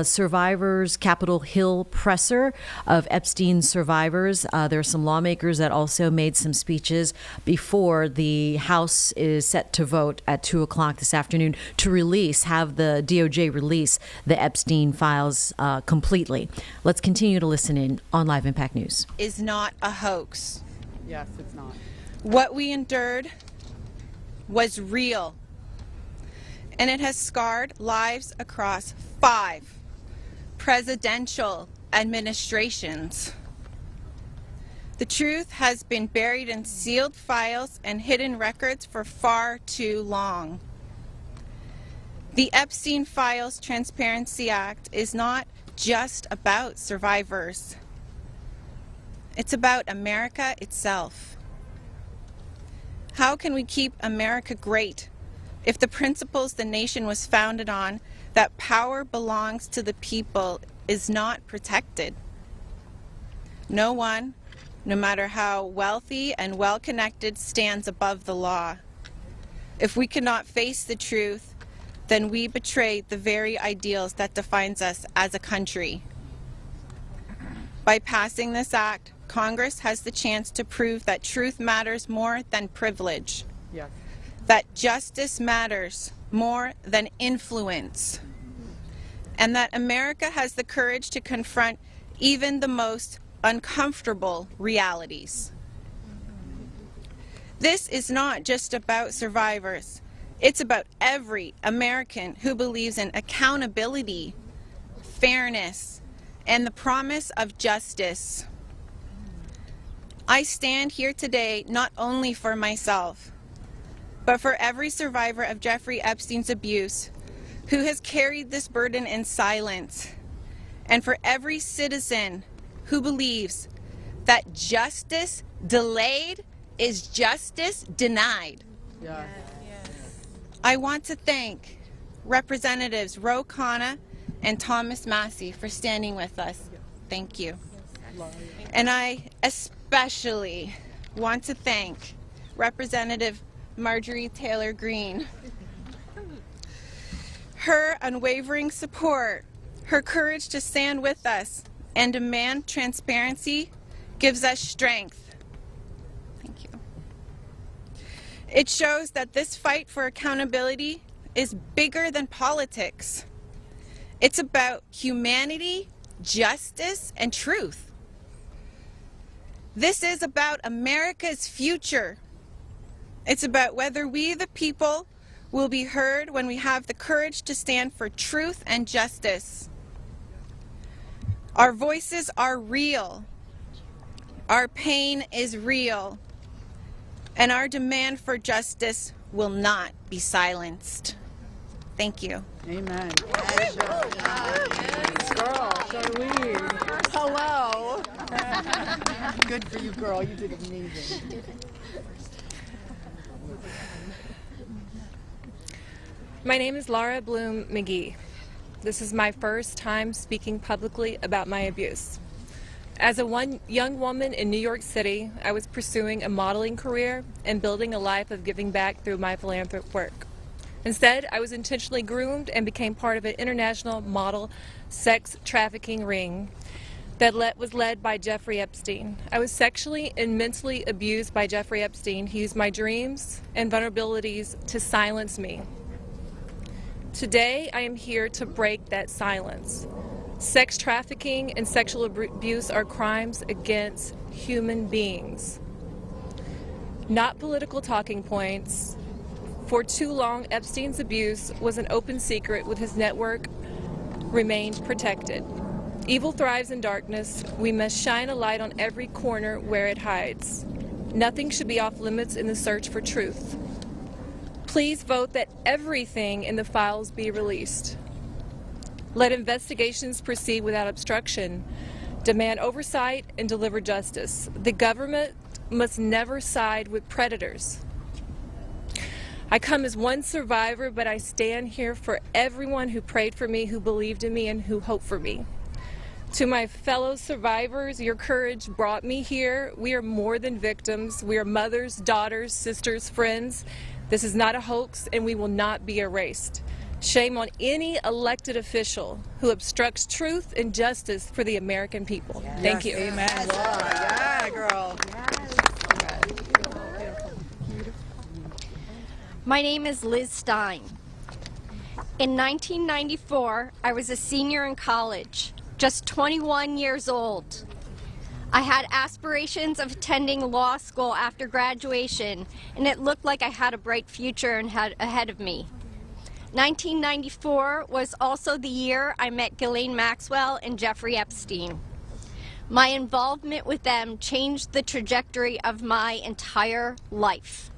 survivors Capitol Hill presser of Epstein survivors. There are some lawmakers that also made some speeches before the House is set to vote at 2 o'clock this afternoon to have the DOJ release the Epstein files completely. Let's continue to listen in on Live Impact News. Is not a hoax. Yes, it's not. What we endured was real. And it has scarred lives across 5 presidential administrations. The truth has been buried in sealed files and hidden records for far too long. The Epstein Files Transparency Act is not just about survivors. It's about America itself. How can we keep America great if the principles the nation was founded on, that power belongs to the people, is not protected? No one, no matter how wealthy and well-connected, stands above the law. If we cannot face the truth, then we betray the very ideals that defines us as a country. By passing this act, Congress has the chance to prove that truth matters more than privilege. Yes. That justice matters more than influence, and that America has the courage to confront even the most uncomfortable realities. This is not just about survivors. It's about every American who believes in accountability, fairness, and the promise of justice. I stand here today not only for myself, but for every survivor of Jeffrey Epstein's abuse who has carried this burden in silence, and for every citizen who believes that justice delayed is justice denied. Yes. I want to thank Representatives Ro Khanna and Thomas Massey for standing with us. Thank you. And I especially want to thank Representative Marjorie Taylor Greene. Her unwavering support, her courage to stand with us and demand transparency gives us strength. Thank you. It shows that this fight for accountability is bigger than politics. It's about humanity, justice, and truth. This is about America's future. It's about whether we, the people, will be heard when we have the courage to stand for truth and justice. Our voices are real. Our pain is real. And our demand for justice will not be silenced. Thank you. Amen. Girl, Charlene. Hello. Good for you, girl. You did amazing. My name is Laura Bloom McGee. This is my first time speaking publicly about my abuse. As a young woman in New York City, I was pursuing a modeling career and building a life of giving back through my philanthropic work. Instead, I was intentionally groomed and became part of an international model sex trafficking ring that was led by Jeffrey Epstein. I was sexually and mentally abused by Jeffrey Epstein. He used my dreams and vulnerabilities to silence me. Today, I am here to break that silence. Sex trafficking and sexual abuse are crimes against human beings, not political talking points, For too long, Epstein's abuse was an open secret, with his network remained protected. Evil thrives in darkness. We must shine a light on every corner where it hides. Nothing should be off limits in the search for truth. Please vote that everything in the files be released. Let investigations proceed without obstruction. Demand oversight and deliver justice. The government must never side with predators. I come as one survivor, but I stand here for everyone who prayed for me, who believed in me, and who hoped for me. To my fellow survivors, your courage brought me here. We are more than victims. We are mothers, daughters, sisters, friends. This is not a hoax, and we will not be erased. Shame on any elected official who obstructs truth and justice for the American people. Thank you. Amen, Laura. Yeah, girl. My name is Liz Stein. In 1994, I was a senior in college, just 21 years old. I had aspirations of attending law school after graduation, and it looked like I had a bright future ahead of me. 1994 was also the year I met Ghislaine Maxwell and Jeffrey Epstein. My involvement with them changed the trajectory of my entire life.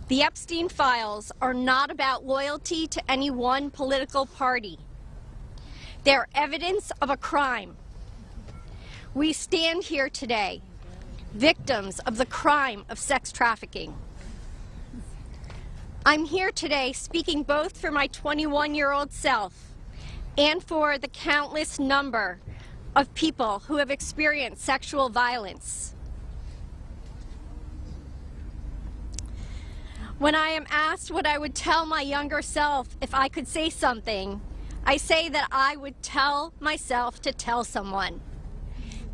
The Epstein files are not about loyalty to any one political party. They're evidence of a crime. We stand here today, victims of the crime of sex trafficking. I'm here today speaking both for my 21-year-old self and for the countless number of people who have experienced sexual violence. When I am asked what I would tell my younger self if I could say something, I say that I would tell myself to tell someone.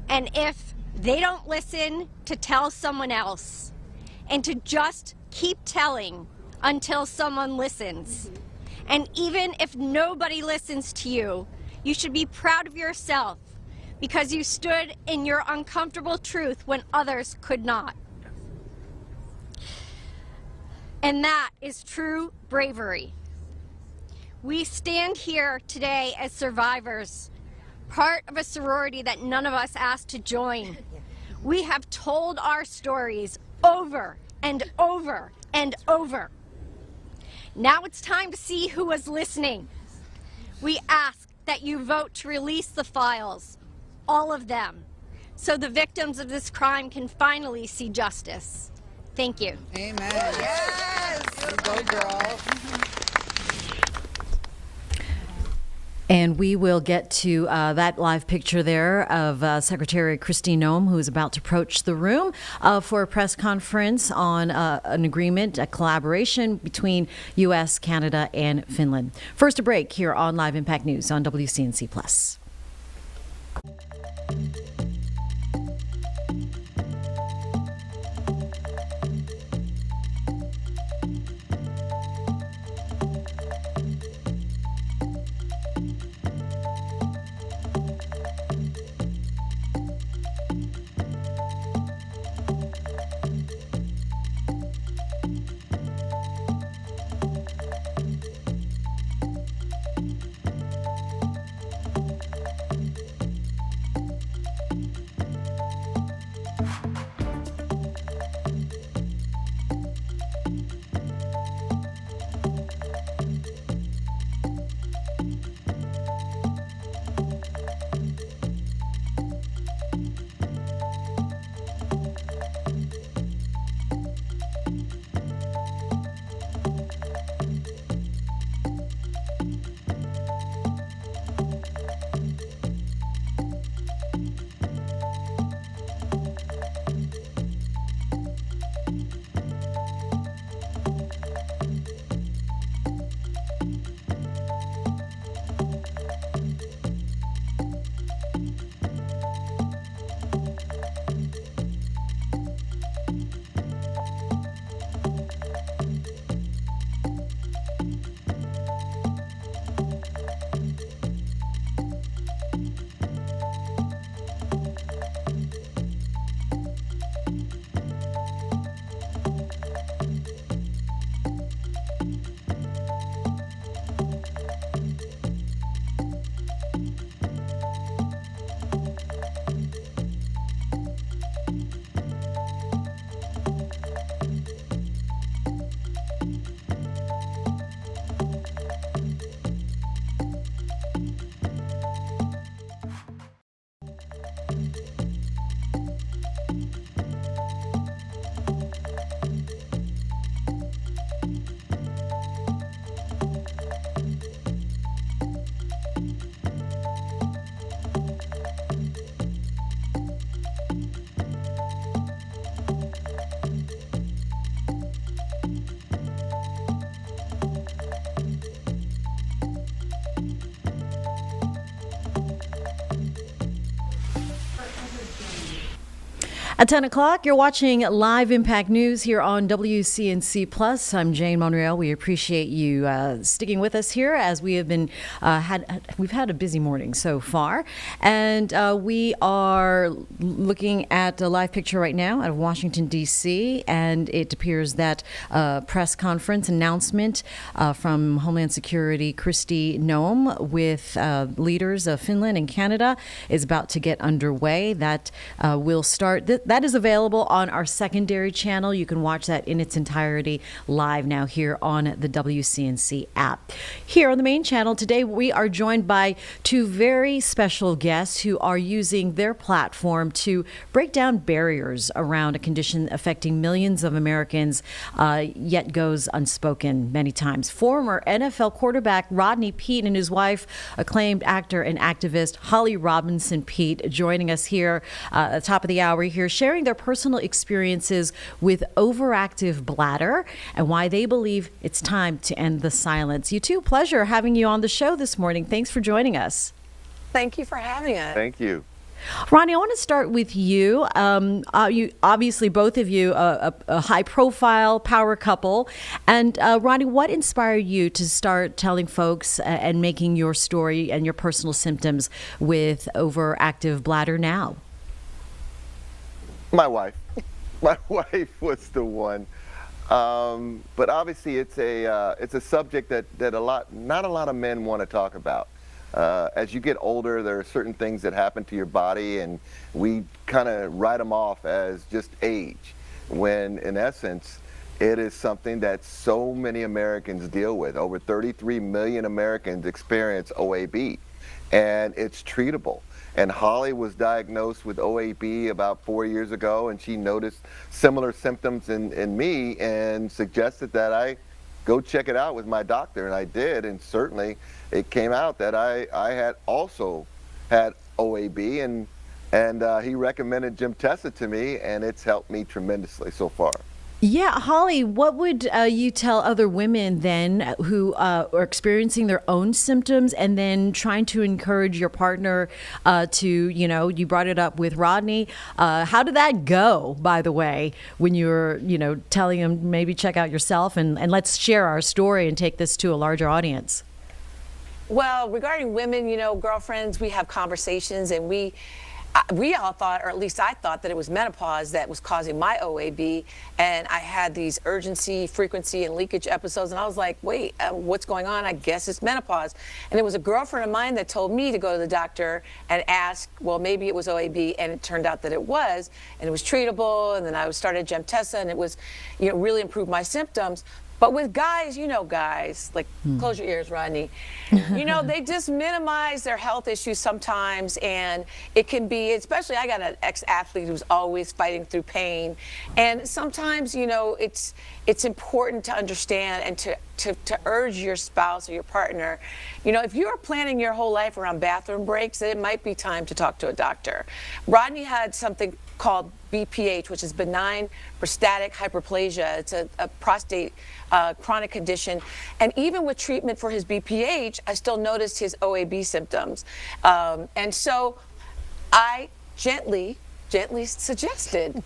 And if they don't listen, to tell someone else. And to just keep telling until someone listens. And even if nobody listens to you, you should be proud of yourself because you stood in your uncomfortable truth when others could not. And that is true bravery. We stand here today as survivors, part of a sorority that none of us asked to join. We have told our stories over and over and over. Now it's time to see who was listening. We ask that you vote to release the files, all of them, so the victims of this crime can finally see justice. Thank you. Amen. Yes! Go, girl. And we will get to that live picture there of Secretary Kristi Noem, who is about to approach the room for a press conference on an agreement, a collaboration between U.S., Canada, and Finland. First, a break here on Live Impact News on WCNC Plus. At 10 o'clock, you're watching Live Impact News here on WCNC Plus. I'm Jane Monreal. We appreciate you sticking with us here as we have been we've had a busy morning so far, and we are looking at a live picture right now out of Washington D.C. and it appears that press conference announcement from Homeland Security Kristi Noem with leaders of Finland and Canada is about to get underway. That will start. That is available on our secondary channel. You can watch that in its entirety live now here on the WCNC app. Here on the main channel today, we are joined by two very special guests who are using their platform to break down barriers around a condition affecting millions of Americans, yet goes unspoken many times. Former NFL quarterback Rodney Peete and his wife, acclaimed actor and activist Holly Robinson Peete, joining us here at the top of the hour here, sharing their personal experiences with overactive bladder and why they believe it's time to end the silence. You two, pleasure having you on the show this morning. Thanks for joining us. Thank you for having us. Thank you. Ronnie, I want to start with you. You obviously, both of you, a high-profile power couple. And Ronnie, what inspired you to start telling folks and making your story and your personal symptoms with overactive bladder now? My wife. My wife was the one. But obviously, it's a subject that not a lot of men want to talk about. As you get older, there are certain things that happen to your body, and we kind of write them off as just age, when in essence, it is something that so many Americans deal with. Over 33 million Americans experience OAB, and it's treatable. And Holly was diagnosed with OAB about 4 years ago, and she noticed similar symptoms in me and suggested that I go check it out with my doctor, and I did, and certainly it came out that I had also had OAB, and he recommended Gemtesa to me, and it's helped me tremendously so far. Yeah, Holly, what would you tell other women then who are experiencing their own symptoms and then trying to encourage your partner to, you brought it up with Rodney. How did that go, by the way, when you were, telling him maybe check out yourself and let's share our story and take this to a larger audience? Well, regarding women, girlfriends, we have conversations, and we all thought, or at least I thought, that it was menopause that was causing my OAB, and I had these urgency, frequency, and leakage episodes, and I was like, wait, what's going on? I guess it's menopause. And it was a girlfriend of mine that told me to go to the doctor and ask, well, maybe it was OAB, and it turned out that it was, and it was treatable, and then I started Gemtesa, and it was, really improved my symptoms. But with guys, guys, like, close your ears, Rodney, they just minimize their health issues sometimes, and it can be, especially I got an ex-athlete who's always fighting through pain, and sometimes, it's important to understand and to urge your spouse or your partner, if you're planning your whole life around bathroom breaks, then it might be time to talk to a doctor. Rodney had something called BPH, which is benign prostatic hyperplasia. It's a prostate chronic condition. And even with treatment for his BPH, I still noticed his OAB symptoms. And so I gently suggested.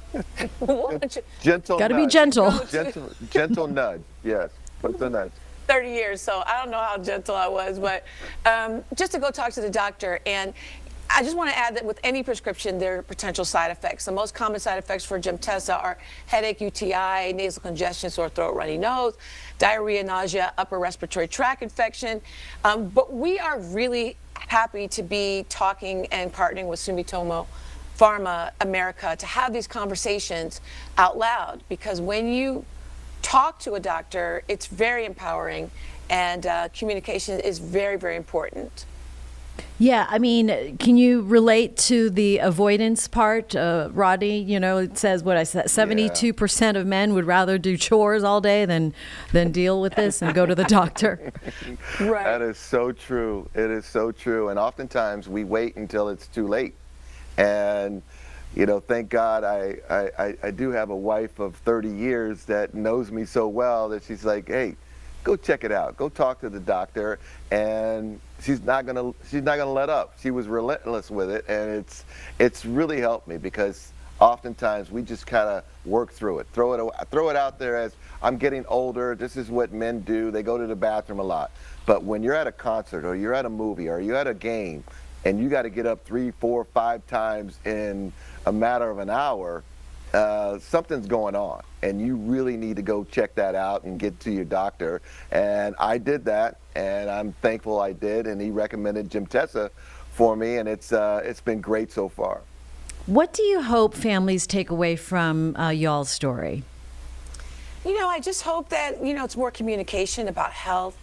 Gentle Gotta nudge. be gentle. Gentle nudge, yes. What's the nudge? 30 years, so I don't know how gentle I was, but just to go talk to the doctor. And I just want to add that with any prescription, there are potential side effects. The most common side effects for Gemtesa are headache, UTI, nasal congestion, sore throat, runny nose, diarrhea, nausea, upper respiratory tract infection. But we are really happy to be talking and partnering with Sumitomo Pharma America to have these conversations out loud, because when you talk to a doctor, it's very empowering, and communication is very, very important. Yeah, I mean, can you relate to the avoidance part, Rodney? It says, 72% of men would rather do chores all day than deal with this and go to the doctor. Right. That is so true. It is so true. And oftentimes we wait until it's too late. And, thank God I do have a wife of 30 years that knows me so well that she's like, hey, go check it out. Go talk to the doctor. And she's not gonna let up. She was relentless with it, and it's really helped me, because oftentimes we just kind of work through it, throw it out there as I'm getting older. This is what men do. They go to the bathroom a lot. But when you're at a concert or you're at a movie or you're at a game and you got to get up 3, 4, 5 times in a matter of an hour, something's going on, and you really need to go check that out and get to your doctor. And I did that, and I'm thankful I did, and he recommended Gemtesa for me, and it's been great so far. What do you hope families take away from y'all's story? You know, I just hope that, you know, it's more communication about health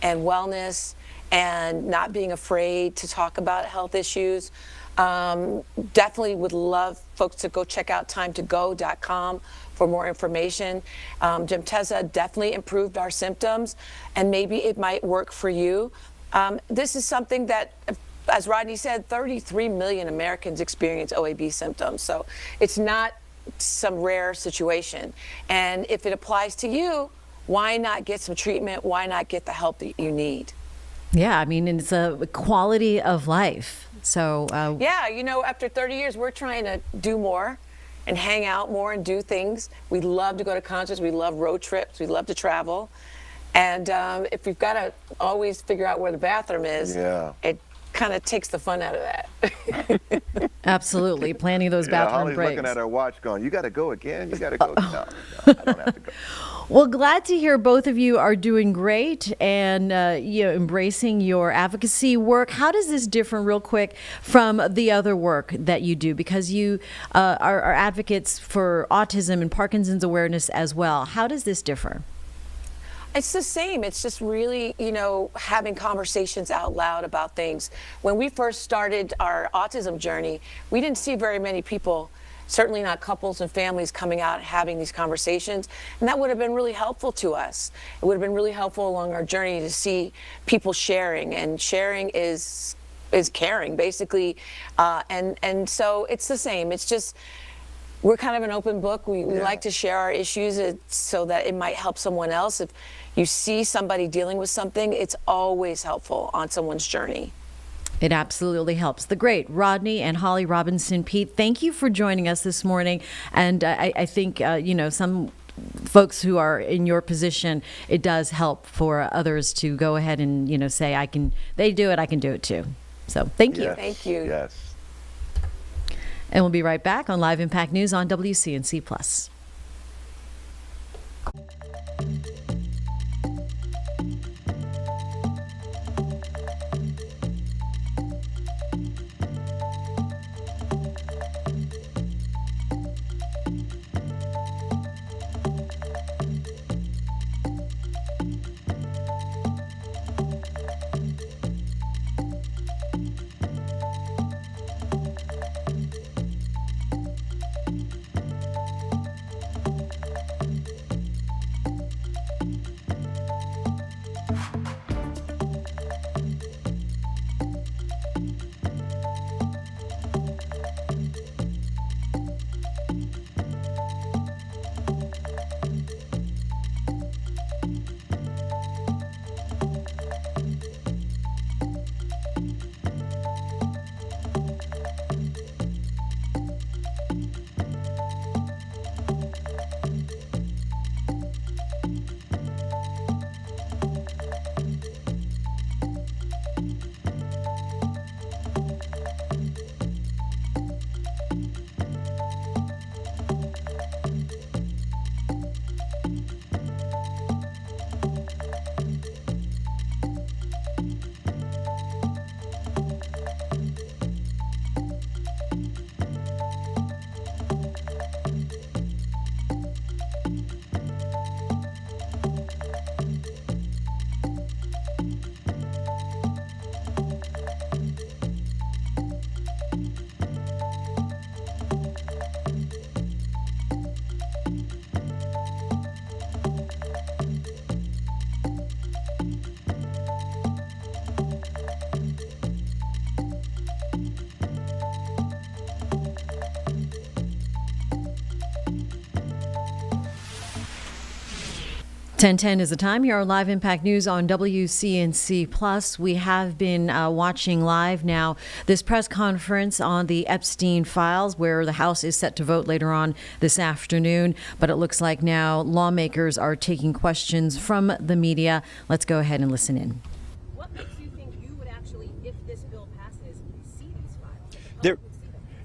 and wellness and not being afraid to talk about health issues. Definitely would love folks to go check out timetogo.com for more information. Gemtesa definitely improved our symptoms, and maybe it might work for you. This is something that, as Rodney said, 33 million Americans experience OAB symptoms. So it's not some rare situation. And if it applies to you, why not get some treatment? Why not get the help that you need? Yeah, I mean, it's a quality of life. So yeah, you know, after 30 years, we're trying to do more and hang out more and do things. We love to go to concerts. We love road trips. We love to travel. And if we've got to always figure out where the bathroom is, it kind of takes the fun out of that. Absolutely, planning those bathroom Holly's breaks. looking at her watch going, you got to go again? You got to go? No, I don't have to go. Well, glad to hear both of you are doing great and you know, embracing your advocacy work. How does this differ, real quick, from the other work that you do? Because you are advocates for autism and Parkinson's awareness as well. How does this differ? It's the same. It's just really, you know, having conversations out loud about things. When we first started our autism journey, we didn't see very many people, certainly not couples and families, coming out and having these conversations. And that would have been really helpful to us. It would have been really helpful along our journey to see people sharing. And sharing is caring, basically. And so it's the same. It's just, we're kind of an open book. We like to share our issues so that it might help someone else. If you see somebody dealing with something, it's always helpful on someone's journey. It absolutely helps. The great Rodney and Holly Robinson Peete, thank you for joining us this morning. And I think, you know, some folks who are in your position, it does help for others to go ahead and, you know, say, they do it, I can do it too. So thank you. Thank you. Yes. And we'll be right back on Live Impact News on WCNC Plus. 10:10 is the time here on Live Impact News on WCNC Plus. We have been watching live now this press conference on the Epstein files, where the House is set to vote later on this afternoon. But it looks like now lawmakers are taking questions from the media. Let's go ahead and listen in. What makes you think you would actually, if this bill passes, see these files?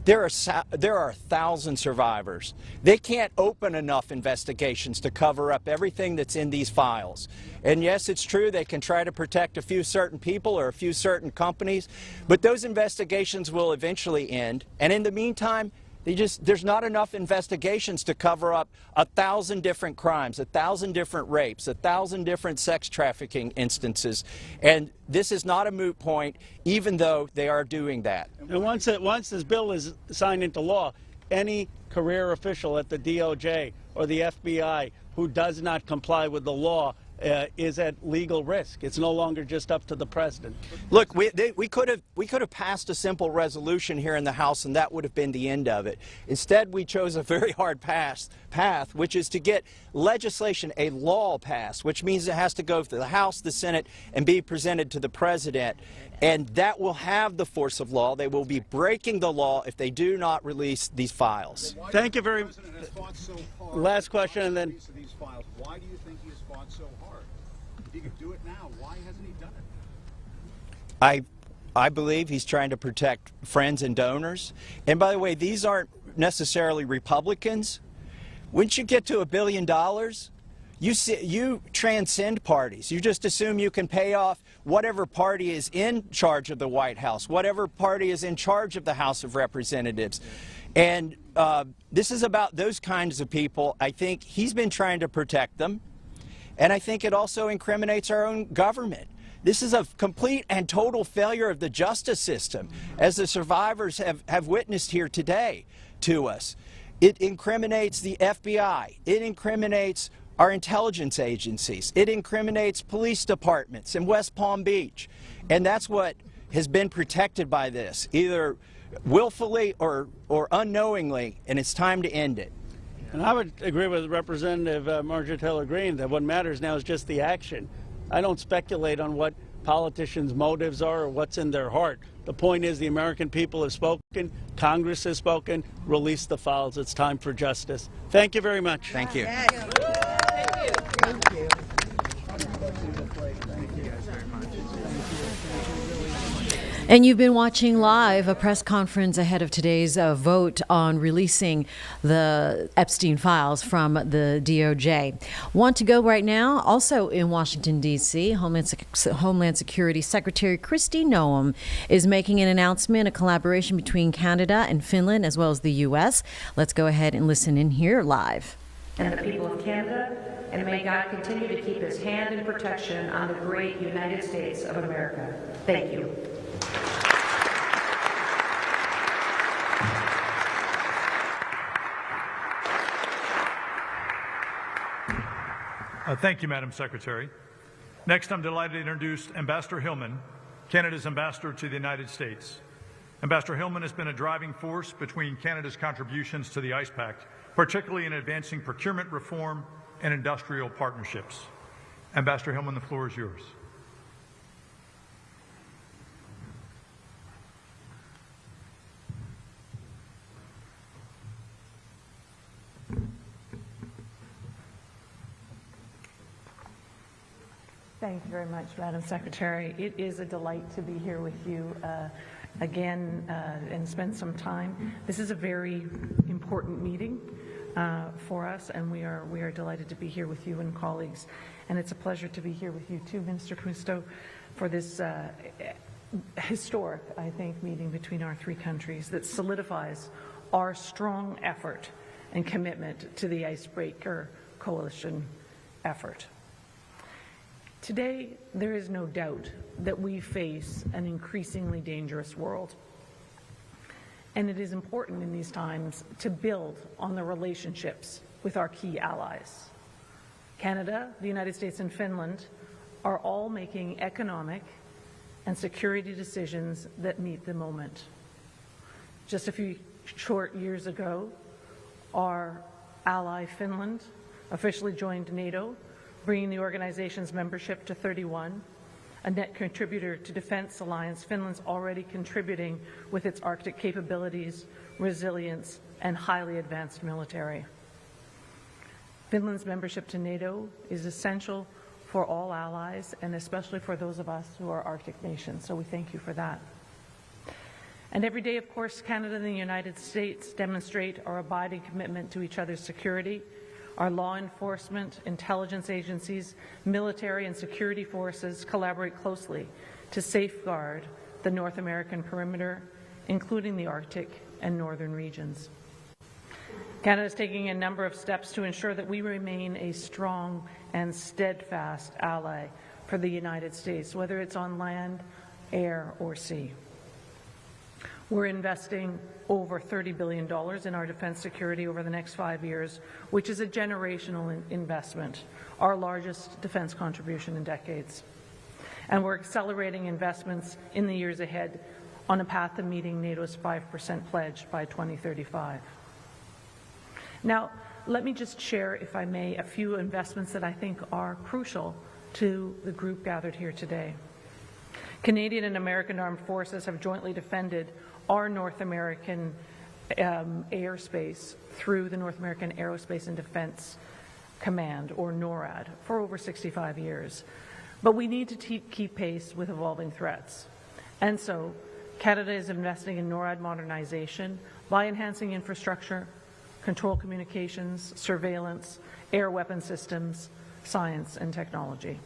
There are 1,000 survivors. They can't open enough investigations to cover up everything that's in these files. And yes, it's true they can try to protect a few certain people or a few certain companies, but those investigations will eventually end. And in the meantime, there's not enough investigations to cover up 1,000 different crimes, 1,000 different rapes, 1,000 different sex trafficking instances. And this is not a moot point, even though they are doing that. And once this bill is signed into law, any career official at the DOJ or the FBI who does not comply with the law is at legal risk. It's no longer just up to the president. Look, we could have passed a simple resolution here in the House, and that would have been the end of it. Instead, we chose a very hard path, which is to get legislation, a law passed, which means it has to go to the House, the Senate, and be presented to the president. And that will have the force of law. They will be breaking the law if they do not release these files. Thank you very much. Last question, and then. Why do you think he has fought so hard? If he could do it now, why hasn't he done it? I believe he's trying to protect friends and donors. And by the way, these aren't necessarily Republicans. Once you get to $1 billion, you transcend parties. You just assume you can pay off whatever party is in charge of the White House, whatever party is in charge of the House of Representatives. And this is about those kinds of people. I think he's been trying to protect them. And I think it also incriminates our own government. This is a complete and total failure of the justice system, as the survivors have witnessed here today to us. It incriminates the FBI. It incriminates our intelligence agencies. It incriminates police departments in West Palm Beach. And that's what has been protected by this, either willfully or unknowingly, and it's time to end it. And I would agree with Representative Marjorie Taylor Greene that what matters now is just the action. I don't speculate on what politicians' motives are or what's in their heart. The point is the American people have spoken, Congress has spoken, release the files. It's time for justice. Thank you very much. Thank you. Thank you. And you've been watching live a press conference ahead of today's vote on releasing the Epstein files from the DOJ. Want to go right now? Also in Washington, D.C., Homeland Security Secretary Kristi Noem is making an announcement, a collaboration between Canada and Finland, as well as the U.S. Let's go ahead and listen in here live. And the people of Canada, and may God continue to keep his hand in protection on the great United States of America. Thank you. Thank you, Madam Secretary. Next, I'm delighted to introduce Ambassador Hillman, Canada's ambassador to the United States. Ambassador Hillman has been a driving force between Canada's contributions to the ICE Pact, particularly in advancing procurement reform and industrial partnerships. Ambassador Hillman, the floor is yours. Thank you very much, Madam Secretary. It is a delight to be here with you again and spend some time. This is a very important meeting for us, and we are delighted to be here with you and colleagues. And it's a pleasure to be here with you too, Minister Cousteau, for this historic, I think, meeting between our three countries that solidifies our strong effort and commitment to the Icebreaker Coalition effort. Today, there is no doubt that we face an increasingly dangerous world. And it is important in these times to build on the relationships with our key allies. Canada, the United States, and Finland are all making economic and security decisions that meet the moment. Just a few short years ago, our ally Finland officially joined NATO, bringing the organization's membership to 31. A net contributor to Defense Alliance, Finland's already contributing with its Arctic capabilities, resilience, and highly advanced military. Finland's membership to NATO is essential for all allies, and especially for those of us who are Arctic nations, so we thank you for that. And every day, of course, Canada and the United States demonstrate our abiding commitment to each other's security. Our law enforcement, intelligence agencies, military and security forces collaborate closely to safeguard the North American perimeter, including the Arctic and northern regions. Canada is taking a number of steps to ensure that we remain a strong and steadfast ally for the United States, whether it's on land, air, or sea. We're investing over $30 billion in our defense security over the next 5 years, which is a generational investment, our largest defense contribution in decades. And we're accelerating investments in the years ahead on a path to meeting NATO's 5% pledge by 2035. Now, let me just share, if I may, a few investments that I think are crucial to the group gathered here today. Canadian and American armed forces have jointly defended our North American airspace through the North American Aerospace and Defense Command, or NORAD, for over 65 years. But we need to keep pace with evolving threats. And so Canada is investing in NORAD modernization by enhancing infrastructure, control communications, surveillance, air weapon systems, science, and technology.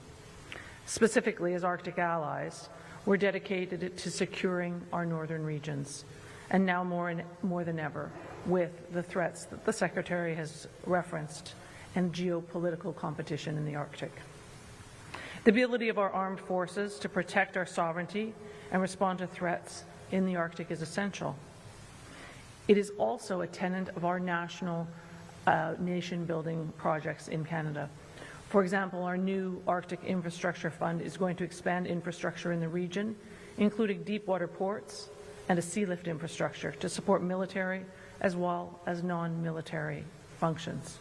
Specifically, as Arctic allies, we're dedicated to securing our northern regions, and now more than ever, with the threats that the Secretary has referenced and geopolitical competition in the Arctic. The ability of our armed forces to protect our sovereignty and respond to threats in the Arctic is essential. It is also a tenet of our national nation-building projects in Canada. For example, our new Arctic Infrastructure Fund is going to expand infrastructure in the region, including deep water ports and a sea lift infrastructure to support military as well as non-military functions.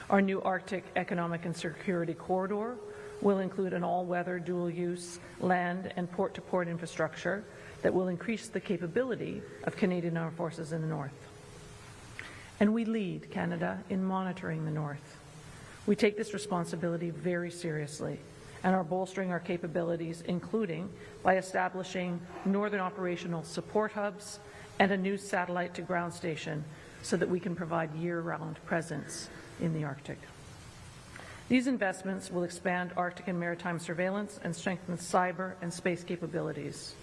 Our new Arctic Economic and Security Corridor will include an all-weather dual-use land and port-to-port infrastructure that will increase the capability of Canadian armed forces in the north. And we lead Canada in monitoring the north. We take this responsibility very seriously and are bolstering our capabilities, including by establishing northern operational support hubs and a new satellite-to-ground station so that we can provide year-round presence in the Arctic. These investments will expand Arctic and maritime surveillance and strengthen cyber and space capabilities.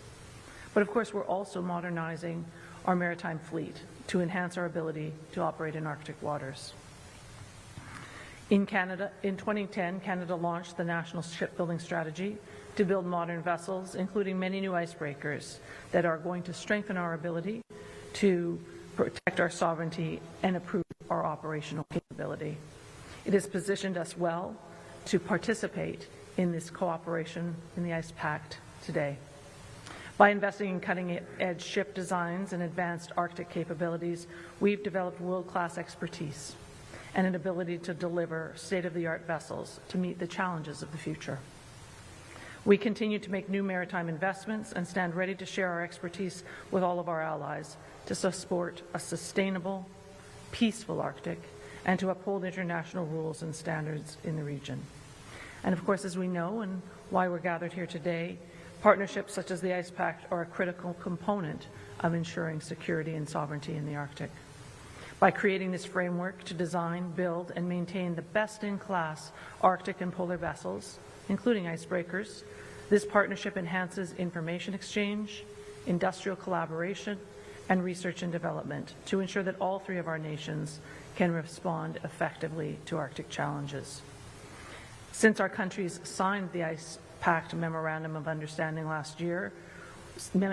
But of course, we're also modernizing our maritime fleet to enhance our ability to operate in Arctic waters. In Canada, in 2010, Canada launched the National Shipbuilding Strategy to build modern vessels, including many new icebreakers that are going to strengthen our ability to protect our sovereignty and improve our operational capability. It has positioned us well to participate in this cooperation in the Ice Pact today. By investing in cutting-edge ship designs and advanced Arctic capabilities, we've developed world-class expertise and an ability to deliver state-of-the-art vessels to meet the challenges of the future. We continue to make new maritime investments and stand ready to share our expertise with all of our allies to support a sustainable, peaceful Arctic and to uphold international rules and standards in the region. And of course, as we know and why we're gathered here today, partnerships such as the Ice Pact are a critical component of ensuring security and sovereignty in the Arctic. By creating this framework to design, build, and maintain the best-in-class Arctic and polar vessels, including icebreakers, this partnership enhances information exchange, industrial collaboration, and research and development to ensure that all three of our nations can respond effectively to Arctic challenges. Since our countries signed the Ice Pact Memorandum of Understanding last year,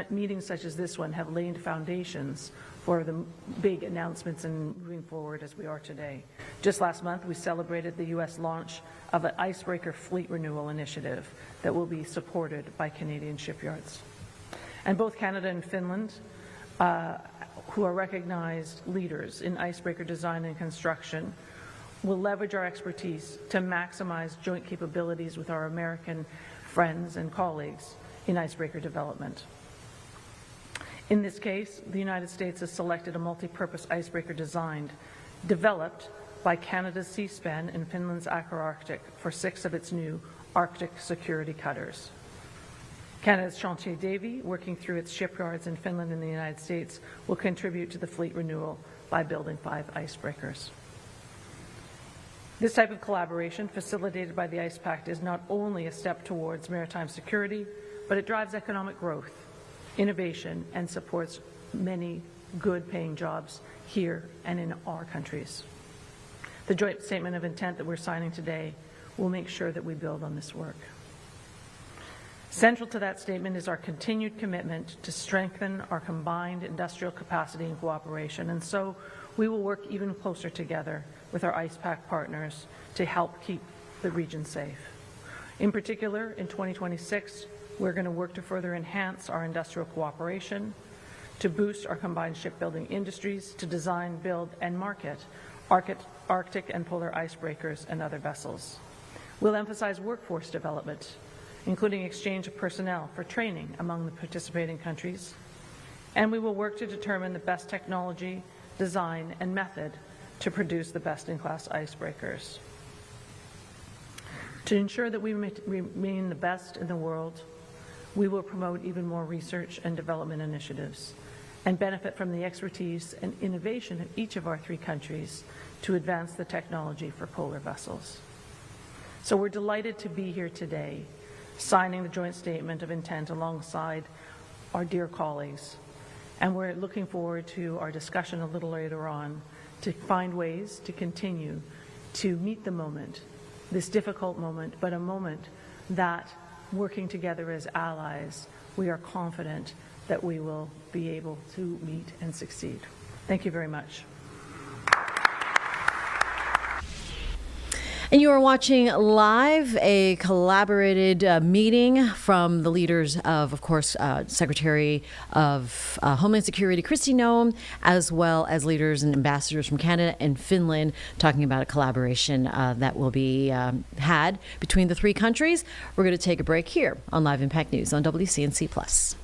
meetings such as this one have laid foundations for the big announcements and moving forward as we are today. Just last month, we celebrated the U.S. launch of an icebreaker fleet renewal initiative that will be supported by Canadian shipyards. And both Canada and Finland, who are recognized leaders in icebreaker design and construction, We'll leverage our expertise to maximize joint capabilities with our American friends and colleagues in icebreaker development. In this case, the United States has selected a multi-purpose icebreaker developed by Canada's Seaspan and Finland's Aqua-Arctic for 6 of its new Arctic security cutters. Canada's Chantier Davy, working through its shipyards in Finland and the United States, will contribute to the fleet renewal by building 5 icebreakers. This type of collaboration, facilitated by the Ice Pact, is not only a step towards maritime security, but it drives economic growth, innovation, and supports many good-paying jobs here and in our countries. The joint statement of intent that we're signing today will make sure that we build on this work. Central to that statement is our continued commitment to strengthen our combined industrial capacity and cooperation, and so we will work even closer together with our Ice Pact partners to help keep the region safe. In particular, in 2026, we're going to work to further enhance our industrial cooperation, to boost our combined shipbuilding industries, to design, build, and market Arctic and polar icebreakers and other vessels. We'll emphasize workforce development, including exchange of personnel for training among the participating countries, and we will work to determine the best technology, design, and method to produce the best-in-class icebreakers. To ensure that we remain the best in the world, we will promote even more research and development initiatives and benefit from the expertise and innovation of each of our 3 countries to advance the technology for polar vessels. So we're delighted to be here today, signing the joint statement of intent alongside our dear colleagues. And we're looking forward to our discussion a little later on to find ways to continue to meet the moment, this difficult moment, but a moment that, working together as allies, we are confident that we will be able to meet and succeed. Thank you very much. And you are watching live a collaborated meeting from the leaders of course, Secretary of Homeland Security Kristi Noem, as well as leaders and ambassadors from Canada and Finland, talking about a collaboration that will be had between the 3 countries. We're going to take a break here on Live Impact News on WCNC Plus.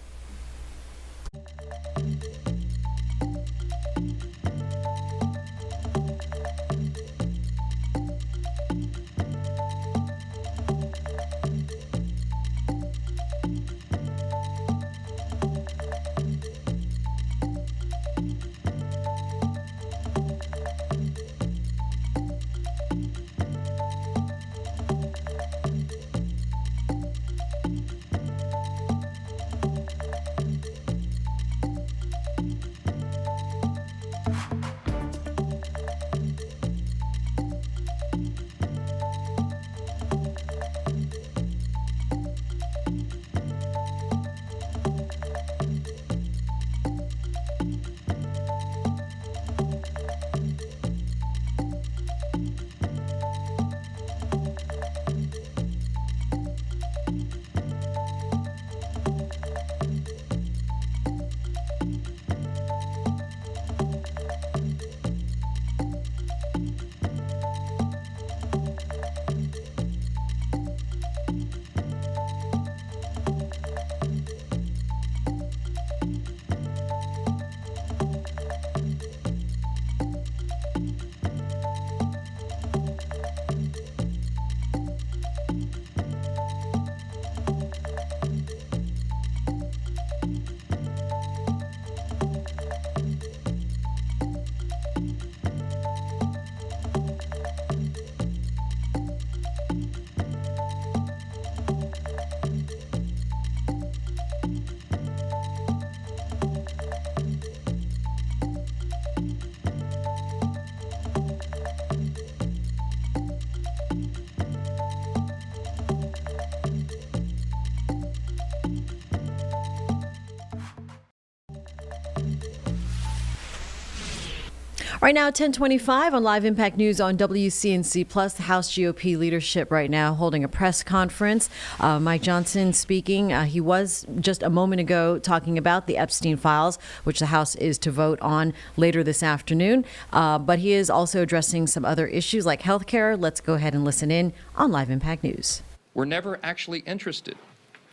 Right now, 10:25 on Live Impact News on WCNC Plus. The House GOP leadership right now holding a press conference. Mike Johnson speaking. He was just a moment ago talking about the Epstein files, which the House is to vote on later this afternoon. But he is also addressing some other issues like health care. Let's go ahead and listen in on Live Impact News. We're never actually interested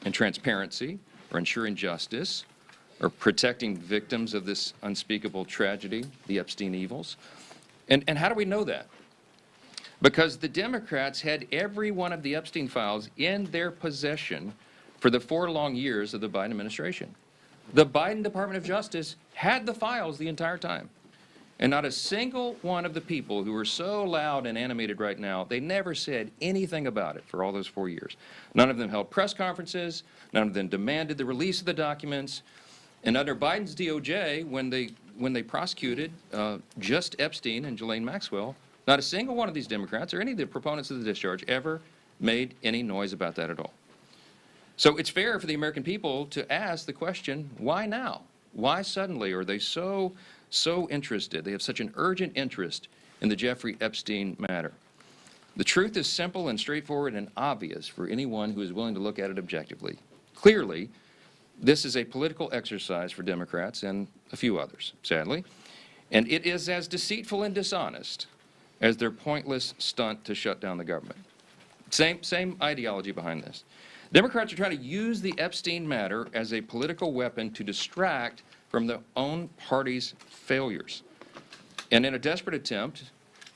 in transparency or ensuring justice or protecting victims of this unspeakable tragedy, the Epstein evils. And how do we know that? Because the Democrats had every one of the Epstein files in their possession for the 4 long years of the Biden administration. The Biden Department of Justice had the files the entire time. And not a single one of the people who are so loud and animated right now, they never said anything about it for all those 4 years. None of them held press conferences. None of them demanded the release of the documents. And under Biden's DOJ, when they prosecuted just Epstein and Ghislaine Maxwell, not a single one of these Democrats or any of the proponents of the discharge ever made any noise about that at all. So it's fair for the American people to ask the question, why now? Why suddenly are they so interested? They have such an urgent interest in the Jeffrey Epstein matter. The truth is simple and straightforward and obvious for anyone who is willing to look at it objectively. Clearly, this is a political exercise for Democrats and a few others, sadly, and it is as deceitful and dishonest as their pointless stunt to shut down the government. Same ideology behind this. Democrats are trying to use the Epstein matter as a political weapon to distract from their own party's failures. And in a desperate attempt,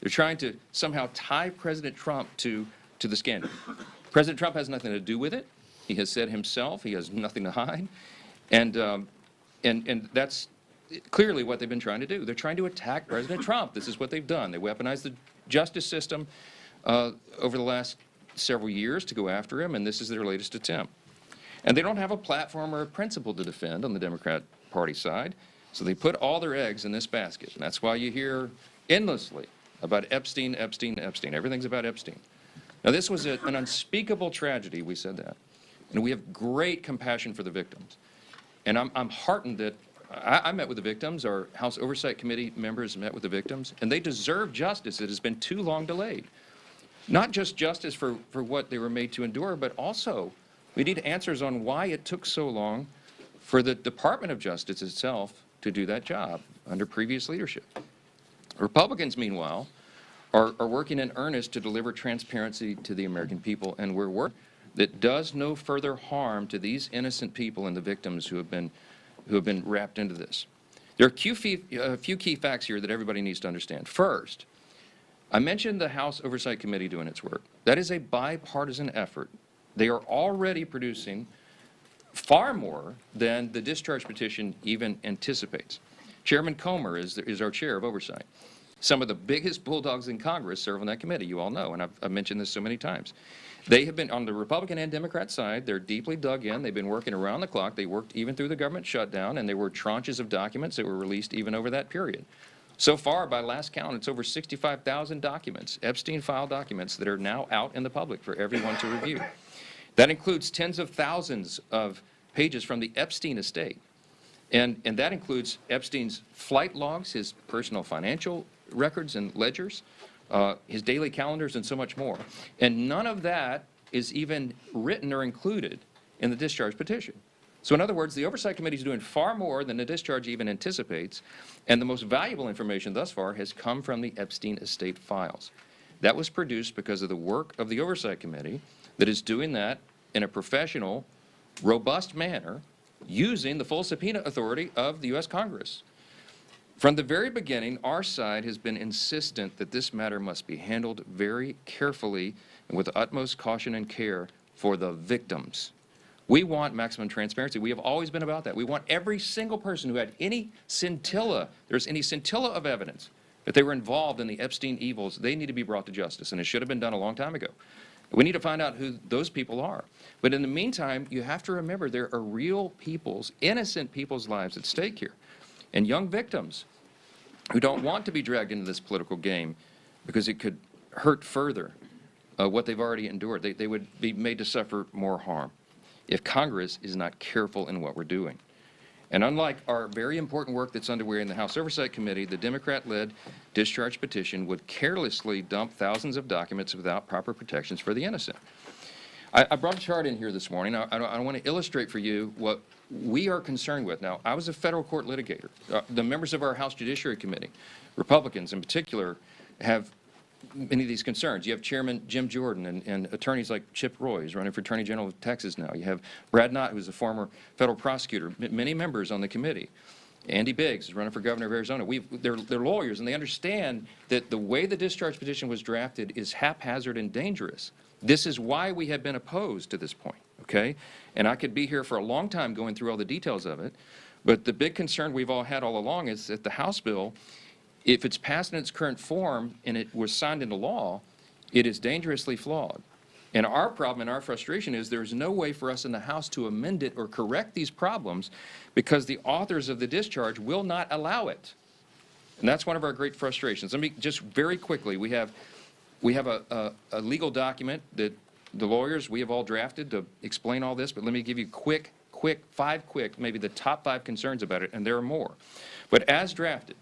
they're trying to somehow tie President Trump to the scandal. President Trump has nothing to do with it. He has said himself he has nothing to hide. And that's clearly what they've been trying to do. They're trying to attack President Trump. This is what they've done. They weaponized the justice system over the last several years to go after him, and this is their latest attempt. And they don't have a platform or a principle to defend on the Democrat Party side, so they put all their eggs in this basket. And that's why you hear endlessly about Epstein, Epstein, Epstein. Everything's about Epstein. Now, this was an unspeakable tragedy, we said that. And we have great compassion for the victims. And I'm heartened that I met with the victims. Our House Oversight Committee members met with the victims, and they deserve justice. It has been too long delayed. Not just justice for what they were made to endure, but also we need answers on why it took so long for the Department of Justice itself to do that job under previous leadership. Republicans, meanwhile, are working in earnest to deliver transparency to the American people, and we're working that does no further harm to these innocent people and the victims who have been wrapped into this. There are a few key facts here that everybody needs to understand. First, I mentioned the House Oversight Committee doing its work. That is a bipartisan effort. They are already producing far more than the discharge petition even anticipates. Chairman Comer is our chair of oversight. Some of the biggest bulldogs in Congress serve on that committee, you all know, and I've mentioned this so many times. They have been, on the Republican and Democrat side, they're deeply dug in. They've been working around the clock. They worked even through the government shutdown, and there were tranches of documents that were released even over that period. So far, by last count, it's over 65,000 documents, Epstein file documents, that are now out in the public for everyone to review. That includes tens of thousands of pages from the Epstein estate. And that includes Epstein's flight logs, his personal financial records and ledgers, his daily calendars, and so much more. And none of that is even written or included in the discharge petition. So in other words, the Oversight Committee is doing far more than the discharge even anticipates, and the most valuable information thus far has come from the Epstein estate files. That was produced because of the work of the Oversight Committee that is doing that in a professional, robust manner, using the full subpoena authority of the U.S. Congress. From the very beginning, our side has been insistent that this matter must be handled very carefully and with utmost caution and care for the victims. We want maximum transparency. We have always been about that. We want every single person who had any scintilla, there's any scintilla of evidence that they were involved in the Epstein evils, they need to be brought to justice, and it should have been done a long time ago. We need to find out who those people are. But in the meantime, you have to remember there are real people's, innocent people's lives at stake here, and young victims who don't want to be dragged into this political game because it could hurt further what they've already endured. They would be made to suffer more harm if Congress is not careful in what we're doing. And unlike our very important work that's underway in the House Oversight Committee, the Democrat-led discharge petition would carelessly dump thousands of documents without proper protections for the innocent. I brought a chart in here this morning. I want to illustrate for you what we are concerned with. Now, I was a federal court litigator. The members of our House Judiciary Committee, Republicans in particular, have many of these concerns. You have Chairman Jim Jordan and attorneys like Chip Roy, who's running for Attorney General of Texas now. You have Brad Knott, who's a former federal prosecutor, many members on the committee. Andy Biggs is running for governor of Arizona. They're lawyers, and they understand that the way the discharge petition was drafted is haphazard and dangerous. This is why we have been opposed to this point, okay? And I could be here for a long time going through all the details of it, but the big concern we've all had all along is that the House bill, if it's passed in its current form and it was signed into law, it is dangerously flawed. And our problem and our frustration is there's no way for us in the House to amend it or correct these problems because the authors of the discharge will not allow it. And that's one of our great frustrations. Let me just very quickly, we have a legal document that the lawyers, we have all drafted to explain all this, but let me give you five quick, maybe the top 5 concerns about it, and there are more. But as drafted,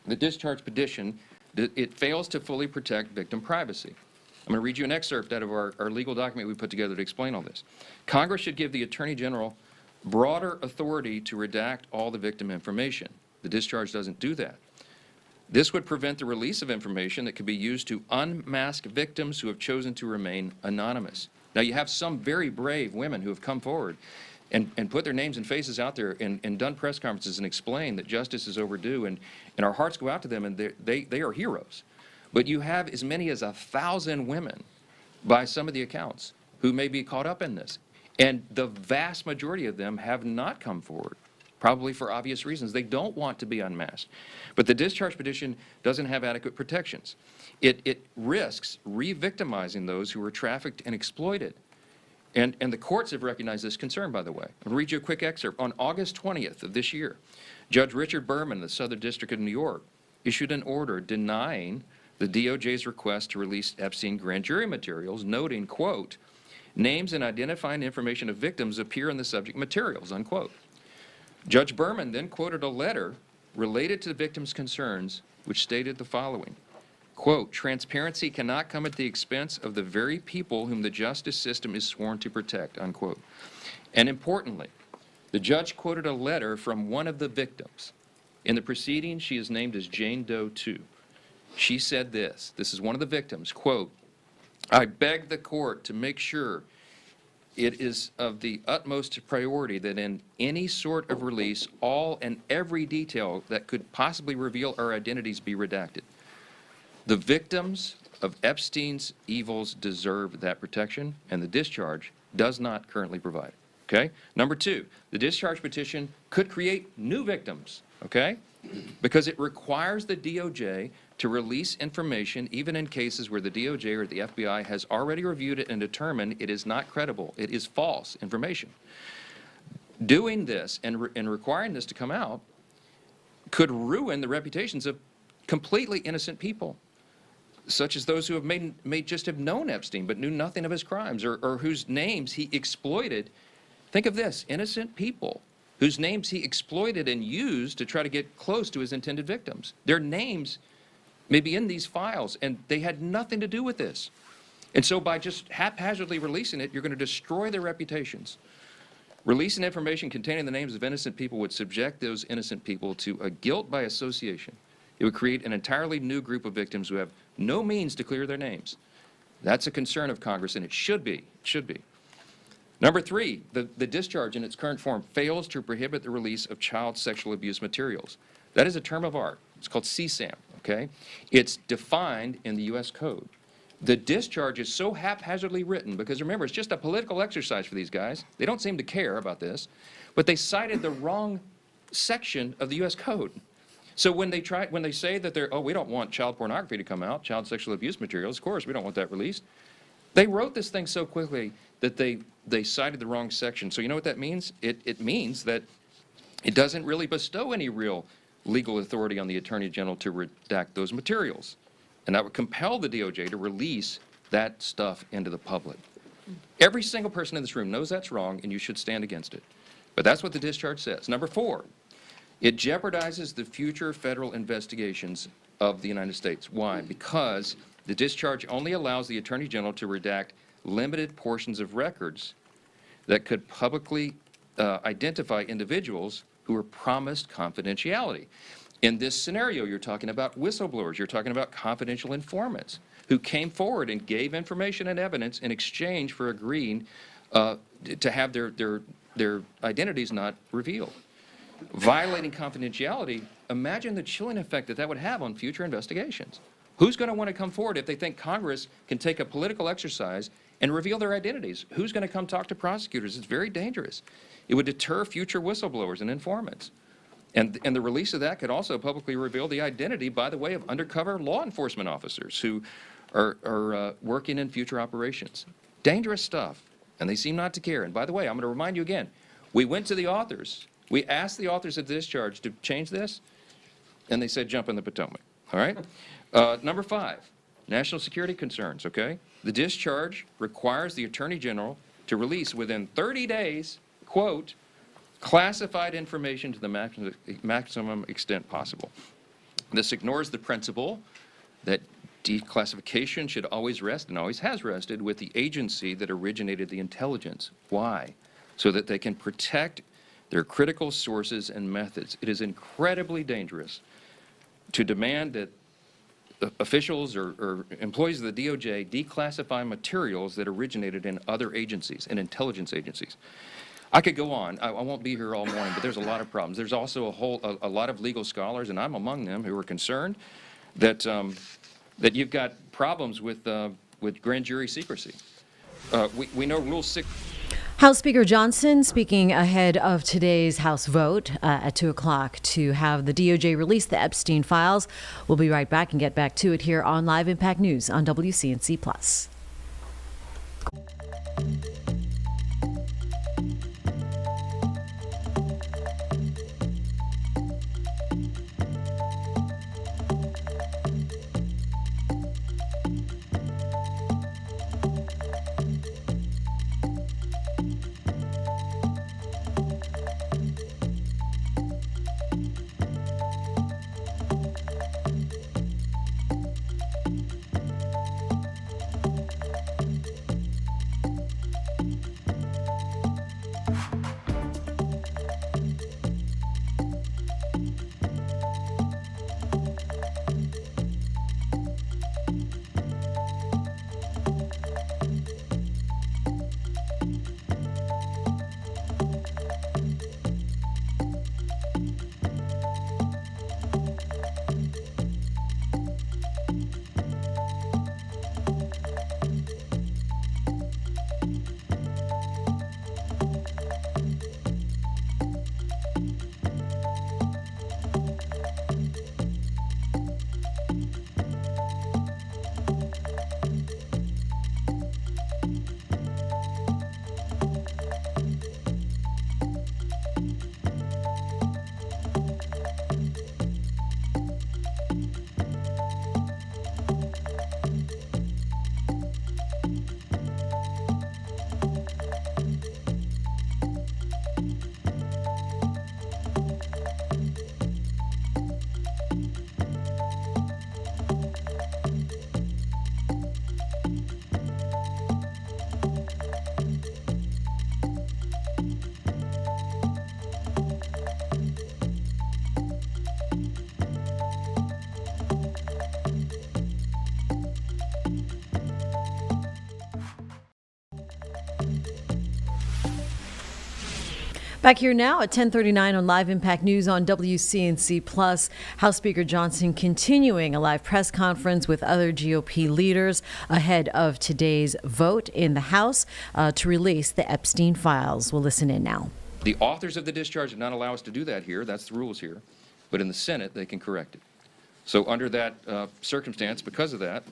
the discharge petition, it fails to fully protect victim privacy. I'm going to read you an excerpt out of our legal document we put together to explain all this. Congress should give the Attorney General broader authority to redact all the victim information. The discharge doesn't do that. This would prevent the release of information that could be used to unmask victims who have chosen to remain anonymous. Now, you have some very brave women who have come forward and put their names and faces out there and done press conferences and explained that justice is overdue, and our hearts go out to them, and they are heroes. But you have as many as 1,000 women, by some of the accounts, who may be caught up in this. And the vast majority of them have not come forward, probably for obvious reasons. They don't want to be unmasked. But the discharge petition doesn't have adequate protections. It risks re-victimizing those who were trafficked and exploited. And the courts have recognized this concern, by the way. I'll read you a quick excerpt. On August 20th of this year, Judge Richard Berman of the Southern District of New York issued an order denying the DOJ's request to release Epstein grand jury materials, noting, quote, names and identifying information of victims appear in the subject materials, unquote. Judge Berman then quoted a letter related to the victims' concerns, which stated the following, quote, transparency cannot come at the expense of the very people whom the justice system is sworn to protect, unquote. And importantly, the judge quoted a letter from one of the victims. In the proceedings, she is named as Jane Doe 2. She said this is one of the victims, quote, I beg the court to make sure it is of the utmost priority that in any sort of release, all and every detail that could possibly reveal our identities be redacted. The victims of Epstein's evils deserve that protection, and the discharge does not currently provide it. Okay? Number 2, the discharge petition could create new victims, okay? Because it requires the DOJ to release information even in cases where the DOJ or the FBI has already reviewed it and determined it is not credible, it is false information. Doing this and requiring this to come out could ruin the reputations of completely innocent people, such as those who have may just have known Epstein but knew nothing of his crimes, or whose names he exploited. Think of this, innocent people whose names he exploited and used to try to get close to his intended victims. Their names may be in these files, and they had nothing to do with this. And so by just haphazardly releasing it, you're going to destroy their reputations. Releasing information containing the names of innocent people would subject those innocent people to a guilt by association. It would create an entirely new group of victims who have no means to clear their names. That's a concern of Congress, and it should be. It should be. Number 3, the discharge in its current form fails to prohibit the release of child sexual abuse materials. That is a term of art. It's called CSAM, okay? It's defined in the U.S. Code. The discharge is so haphazardly written because, remember, it's just a political exercise for these guys. They don't seem to care about this, but they cited the wrong section of the U.S. Code. So when they say that we don't want child pornography to come out, child sexual abuse materials, of course, we don't want that released. They wrote this thing so quickly that they cited the wrong section. So you know what that means? It means that it doesn't really bestow any real legal authority on the Attorney General to redact those materials. And that would compel the DOJ to release that stuff into the public. Every single person in this room knows that's wrong, and you should stand against it. But that's what the discharge says. Number 4, it jeopardizes the future federal investigations of the United States. Why? Because the discharge only allows the Attorney General to redact limited portions of records that could publicly identify individuals who were promised confidentiality. In this scenario, you're talking about whistleblowers, you're talking about confidential informants who came forward and gave information and evidence in exchange for agreeing to have their identities not revealed. Violating confidentiality, imagine the chilling effect that that would have on future investigations. Who's going to want to come forward if they think Congress can take a political exercise and reveal their identities? Who's going to come talk to prosecutors? It's very dangerous. It would deter future whistleblowers and informants. And the release of that could also publicly reveal the identity, by the way, of undercover law enforcement officers who are working in future operations. Dangerous stuff, and they seem not to care. And by the way, I'm going to remind you again, we went to the authors. We asked the authors of the discharge to change this, and they said jump in the Potomac. All right? Number 5, national security concerns, okay? The discharge requires the Attorney General to release within 30 days, quote, classified information to the maximum extent possible. This ignores the principle that declassification should always rest, and always has rested, with the agency that originated the intelligence. Why? So that they can protect their critical sources and methods. It is incredibly dangerous to demand that officials or employees of the DOJ declassify materials that originated in other agencies, in intelligence agencies. I could go on. I won't be here all morning, but there's a lot of problems. There's also a lot of legal scholars, and I'm among them, who are concerned that that you've got problems with grand jury secrecy. We know Rule 6. House Speaker Johnson speaking ahead of today's House vote at 2 o'clock to have the DOJ release the Epstein files. We'll be right back and get back to it here on Live Impact News on WCNC Plus. Back here now at 10:39 on Live Impact News on WCNC Plus. House Speaker Johnson continuing a live press conference with other GOP leaders ahead of today's vote in the House to release the Epstein files. We'll listen in now. The authors of the discharge did not allow us to do that here. That's the rules here. But in the Senate, they can correct it. So under that circumstance, because of that,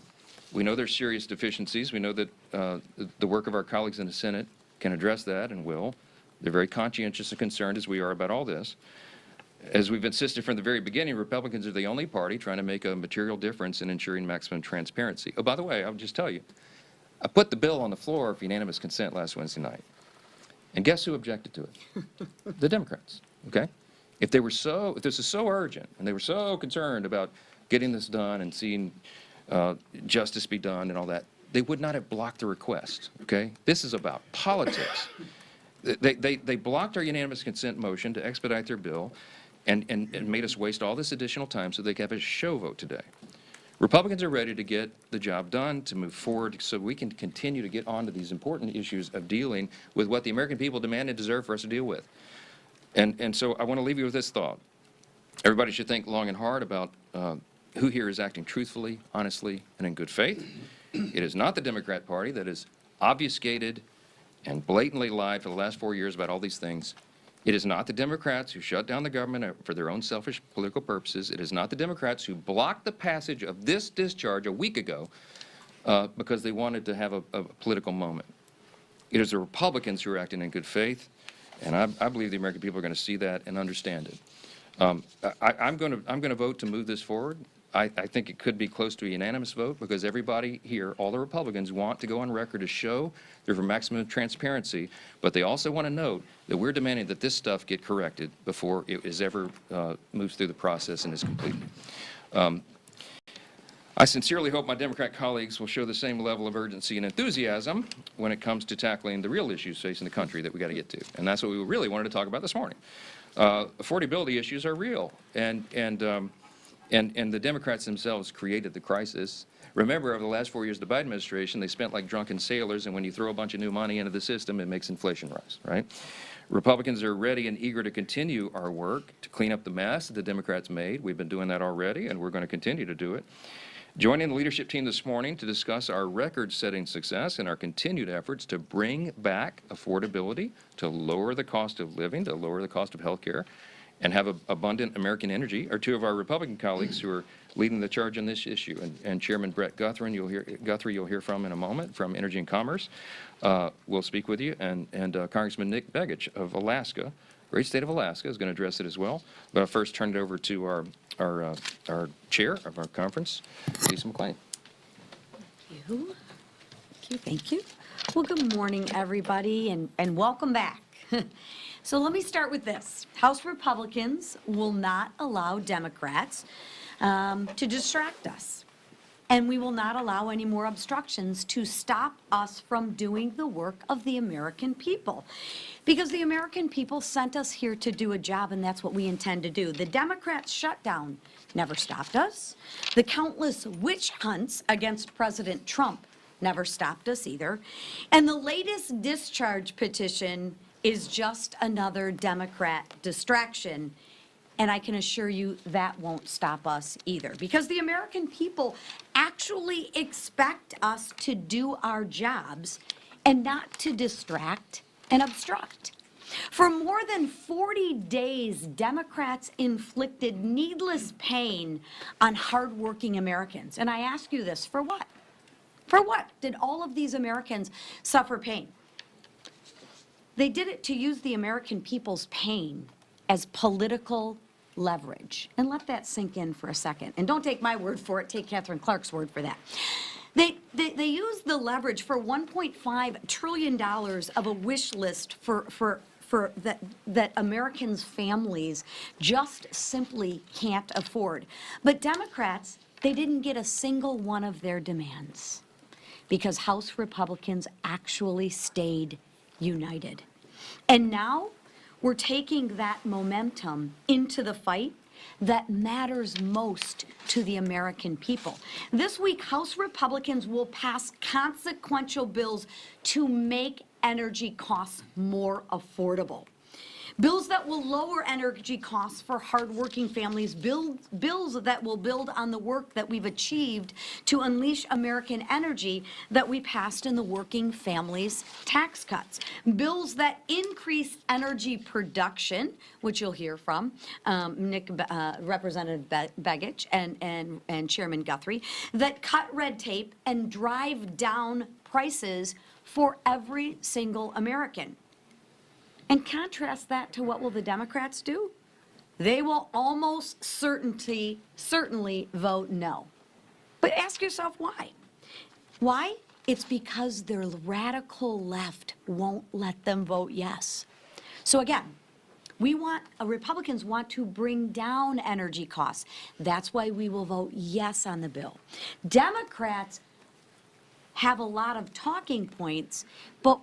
we know there's serious deficiencies. We know that the work of our colleagues in the Senate can address that and will. They're very conscientious and concerned, as we are, about all this. As we've insisted from the very beginning, Republicans are the only party trying to make a material difference in ensuring maximum transparency. Oh, by the way, I'll just tell you, I put the bill on the floor for unanimous consent last Wednesday night. And guess who objected to it? The Democrats, okay? If this is so urgent, and they were so concerned about getting this done and seeing justice be done and all that, they would not have blocked the request, okay? This is about politics. They blocked our unanimous consent motion to expedite their bill and made us waste all this additional time so they could have a show vote today. Republicans are ready to get the job done, to move forward so we can continue to get on to these important issues of dealing with what the American people demand and deserve for us to deal with. And so I want to leave you with this thought. Everybody should think long and hard about who here is acting truthfully, honestly, and in good faith. It is not the Democrat Party that has obfuscated and blatantly lied for the last 4 years about all these things. It is not the Democrats who shut down the government for their own selfish political purposes. It is not the Democrats who blocked the passage of this discharge a week ago because they wanted to have a political moment. It is the Republicans who are acting in good faith, and I believe the American people are going to see that and understand it. I'm going to vote to move this forward. I think it could be close to a unanimous vote because everybody here, all the Republicans, want to go on record to show they're for maximum transparency, but they also want to note that we're demanding that this stuff get corrected before it is ever moves through the process and is completed. I sincerely hope my Democrat colleagues will show the same level of urgency and enthusiasm when it comes to tackling the real issues facing the country that we got to get to, and that's what we really wanted to talk about this morning. Affordability issues are real, and the Democrats themselves created the crisis. Remember, over the last 4 years of the Biden administration, they spent like drunken sailors, and when you throw a bunch of new money into the system, it makes inflation rise, right? Republicans are ready and eager to continue our work to clean up the mess that the Democrats made. We've been doing that already, and we're going to continue to do it. Joining the leadership team this morning to discuss our record-setting success and our continued efforts to bring back affordability, to lower the cost of living, to lower the cost of health care, and have abundant American energy are two of our Republican colleagues who are leading the charge on this issue. And Chairman Brett Guthrie, you'll hear from in a moment, from Energy and Commerce, will speak with you, and Congressman Nick Begich of Alaska, great state of Alaska, is going to address it as well. But I'll first turn it over to our chair of our conference, Lisa McClain. Thank you. Well, good morning, everybody, and welcome back. So let me start with this. House Republicans will not allow Democrats to distract us. And we will not allow any more obstructions to stop us from doing the work of the American people. Because the American people sent us here to do a job, and that's what we intend to do. The Democrats' shutdown never stopped us. The countless witch hunts against President Trump never stopped us either. And the latest discharge petition is just another Democrat distraction. And I can assure you that won't stop us either, because the American people actually expect us to do our jobs and not to distract and obstruct. For more than 40 days, Democrats inflicted needless pain on hardworking Americans. And I ask you this, for what? For what did all of these Americans suffer pain? They did it to use the American people's pain as political leverage. And let that sink in for a second. And don't take my word for it, take Catherine Clark's word for that. They used the leverage for $1.5 trillion of a wish list for that Americans' families just simply can't afford. But Democrats, they didn't get a single one of their demands because House Republicans actually stayed united. And now we're taking that momentum into the fight that matters most to the American people. This week, House Republicans will pass consequential bills to make energy costs more affordable. Bills that will lower energy costs for hardworking families, bills that will build on the work that we've achieved to unleash American energy that we passed in the Working Families Tax Cuts, bills that increase energy production, which you'll hear from Representative Begich and Chairman Guthrie, that cut red tape and drive down prices for every single American. And contrast that to what will the Democrats do? They will almost certainly vote no. But ask yourself why. Why? It's because their radical left won't let them vote yes. So again, Republicans want to bring down energy costs. That's why we will vote yes on the bill. Democrats have a lot of talking points, but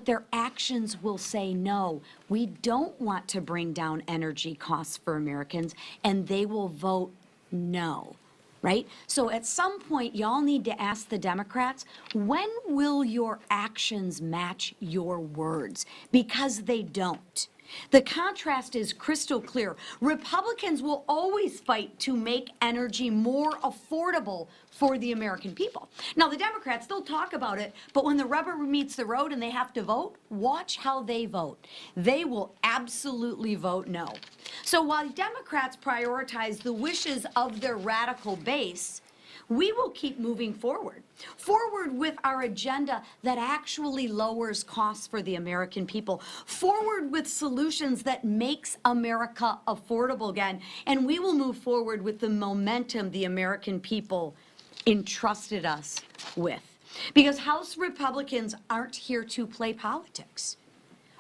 their actions will say no. We don't want to bring down energy costs for Americans, and they will vote no, right? So at some point, y'all need to ask the Democrats, when will your actions match your words? Because they don't. The contrast is crystal clear. Republicans will always fight to make energy more affordable for the American people. Now, the Democrats, they'll talk about it, but when the rubber meets the road and they have to vote, watch how they vote. They will absolutely vote no. So while Democrats prioritize the wishes of their radical base, we will keep moving forward with our agenda that actually lowers costs for the American people, forward with solutions that makes America affordable again, and we will move forward with the momentum the American people entrusted us with. Because House Republicans aren't here to play politics,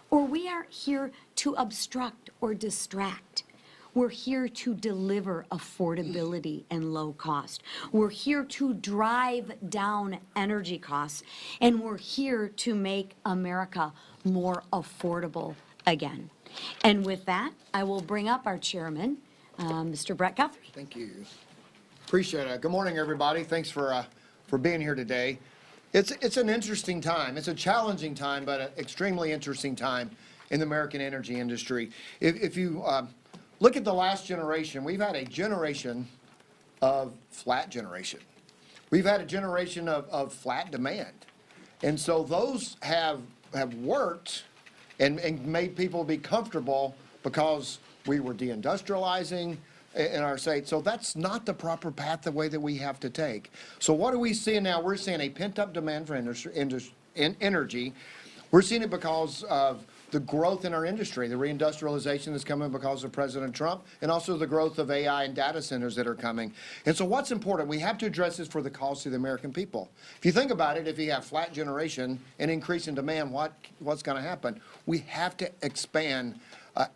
or we aren't here to obstruct or distract. We're here to deliver affordability and low cost. We're here to drive down energy costs, and we're here to make America more affordable again. And with that, I will bring up our chairman, Mr. Brett Guthrie. Thank you. Appreciate it. Good morning, everybody. Thanks for being here today. It's an interesting time. It's a challenging time, but an extremely interesting time in the American energy industry. If you look at the last generation, we've had a generation of flat generation. We've had a generation of flat demand. And so those have worked and made people be comfortable because we were deindustrializing in our state. So that's not the proper path, the way that we have to take. So what are we seeing now? We're seeing a pent-up demand for energy. We're seeing it because of the growth in our industry, the reindustrialization that's coming because of President Trump, and also the growth of AI and data centers that are coming. And so what's important, we have to address this for the cost of the American people. If you think about it, if you have flat generation and increase in demand, what's going to happen? We have to expand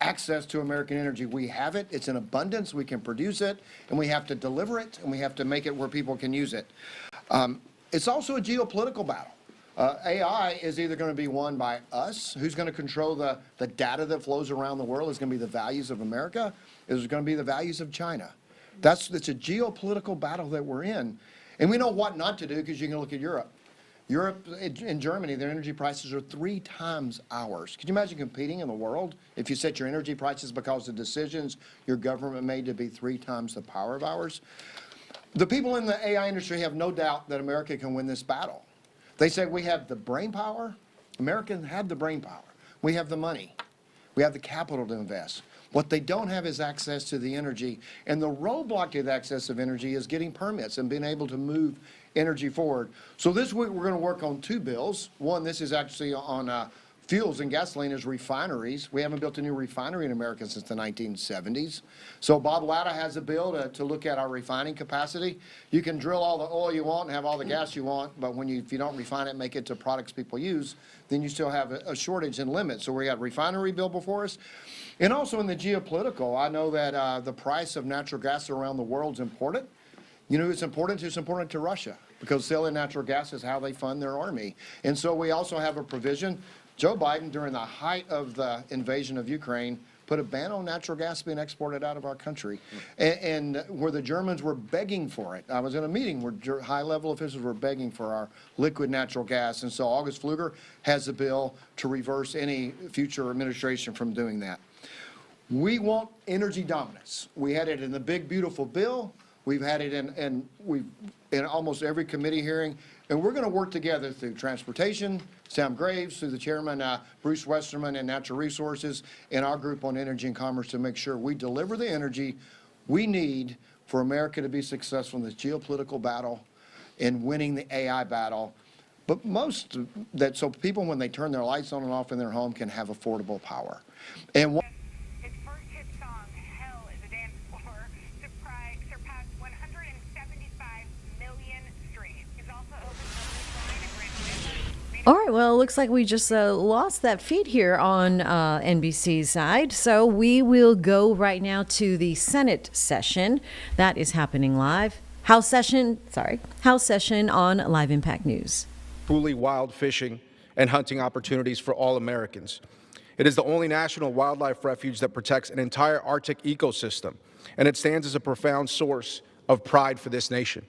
access to American energy. We have it, it's in abundance, we can produce it, and we have to deliver it, and we have to make it where people can use it. It's also a geopolitical battle. AI is either going to be won by us, who's going to control the data that flows around the world, is going to be the values of America, is going to be the values of China. It's a geopolitical battle that we're in. And we know what not to do because you can look at Europe. Europe and Germany, their energy prices are 3 times ours. Can you imagine competing in the world if you set your energy prices because of decisions your government made to be 3 times the power of ours? The people in the AI industry have no doubt that America can win this battle. They say we have the brain power. Americans have the brain power. We have the money. We have the capital to invest. What they don't have is access to the energy. And the roadblock to the access of energy is getting permits and being able to move energy forward. So this week we're going to work on 2 bills. One, this is actually on fuels and gasoline as refineries. We haven't built a new refinery in America since the 1970s. So Bob Latta has a bill to look at our refining capacity. You can drill all the oil you want and have all the gas you want, but if you don't refine it, make it to products people use, then you still have a shortage and limit. So we got a refinery bill before us. And also in the geopolitical, I know that the price of natural gas around the world is important. You know, it's important to Russia because selling natural gas is how they fund their army. And so we also have a provision. Joe Biden, during the height of the invasion of Ukraine, put a ban on natural gas being exported out of our country, and where the Germans were begging for it. I was in a meeting where high-level officials were begging for our liquid natural gas, and so August Pfluger has a bill to reverse any future administration from doing that. We want energy dominance. We had it in the big, beautiful bill. We've had it in almost every committee hearing, and we're going to work together through transportation, Sam Graves, through the chairman, Bruce Westerman, and Natural Resources, and our group on energy and commerce to make sure we deliver the energy we need for America to be successful in this geopolitical battle and winning the AI battle. But so people, when they turn their lights on and off in their home, can have affordable power. And his first hit song, Hell is a Dance Floor, surpassed 175 million streams. He's also opened a new line of All right, well, it looks like we just lost that feed here on NBC's side. So we will go right now to the Senate session. That is happening live. House session on Live Impact News. Truly wild fishing and hunting opportunities for all Americans. It is the only national wildlife refuge that protects an entire Arctic ecosystem, and it stands as a profound source of pride for this nation.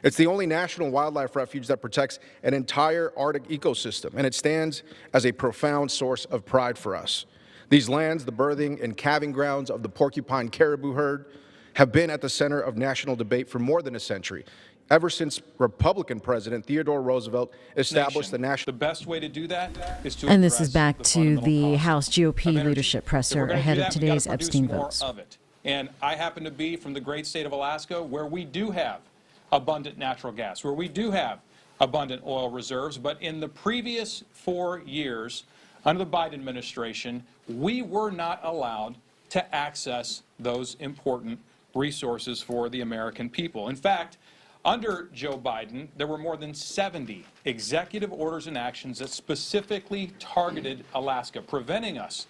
It's the only national wildlife refuge that protects an entire Arctic ecosystem, and it stands as a profound source of pride for us. These lands, the birthing and calving grounds of the porcupine caribou herd, have been at the center of national debate for more than a century, ever since Republican President Theodore Roosevelt established the national... The best way to do that is to And this is back to the House GOP leadership presser ahead of today's Epstein votes. And I happen to be from the great state of Alaska, where we do have abundant natural gas, where we do have abundant oil reserves. But in the previous 4 years, under the Biden administration, we were not allowed to access those important resources for the American people. In fact, under Joe Biden, there were more than 70 executive orders and actions that specifically targeted Alaska, preventing us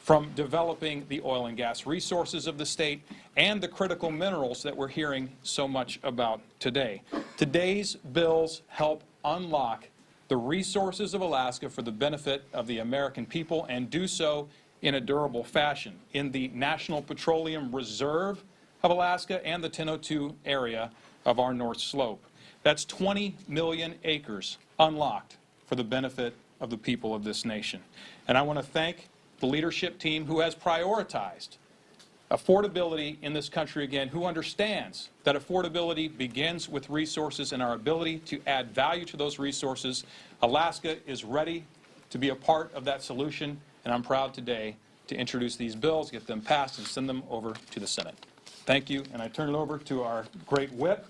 from developing the oil and gas resources of the state and the critical minerals that we're hearing so much about today. Today's bills help unlock the resources of Alaska for the benefit of the American people, and do so in a durable fashion. In the National Petroleum Reserve of Alaska and the 1002 area of our North Slope. That's 20 million acres unlocked for the benefit of the people of this nation. And I want to thank the leadership team who has prioritized affordability in this country again, who understands that affordability begins with resources and our ability to add value to those resources. Alaska is ready to be a part of that solution, and I'm proud today to introduce these bills, get them passed, and send them over to the Senate. Thank you, and I turn it over to our great whip,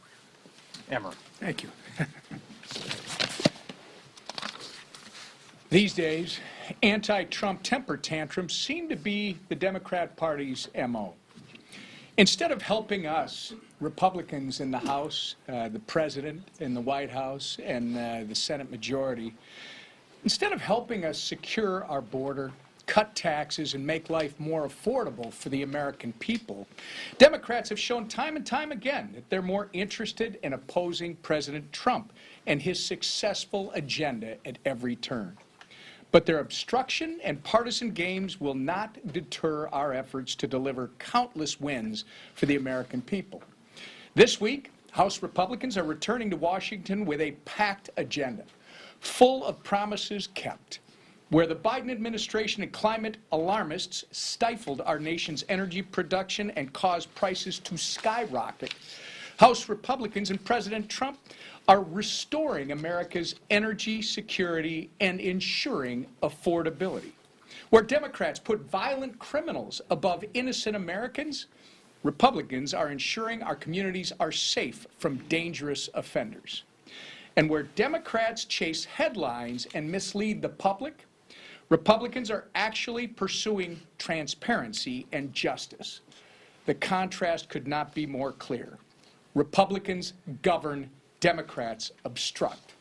Emmer. Thank you. These days, anti-Trump temper tantrums seem to be the Democrat Party's MO. Instead of helping us, Republicans in the House, the President in the White House, and the Senate majority, instead of helping us secure our border, cut taxes, and make life more affordable for the American people, Democrats have shown time and time again that they're more interested in opposing President Trump and his successful agenda at every turn. But their obstruction and partisan games will not deter our efforts to deliver countless wins for the American people. This week, House Republicans are returning to Washington with a packed agenda, full of promises kept. Where the Biden administration and climate alarmists stifled our nation's energy production and caused prices to skyrocket, House Republicans and President Trump are restoring America's energy security and ensuring affordability. Where Democrats put violent criminals above innocent Americans, Republicans are ensuring our communities are safe from dangerous offenders. And where Democrats chase headlines and mislead the public, Republicans are actually pursuing transparency and justice. The contrast could not be more clear. Republicans govern, Democrats obstruct.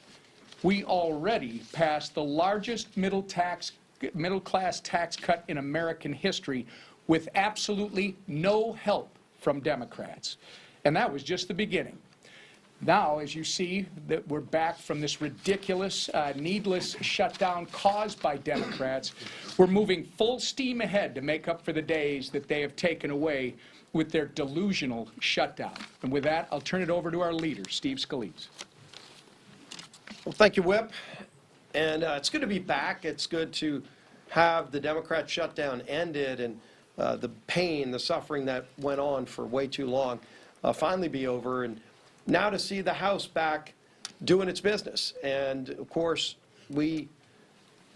We already passed the largest middle-class tax cut in American history with absolutely no help from Democrats. And that was just the beginning. Now, as you see, that we're back from this ridiculous, needless shutdown caused by Democrats, we're moving full steam ahead to make up for the days that they have taken away with their delusional shutdown. And with that, I'll turn it over to our leader, Steve Scalise. Well, thank you, Whip. And it's good to be back. It's good to have the Democrat shutdown ended and the pain, the suffering that went on for way too long finally be over. And now to see the House back doing its business. And, of course, we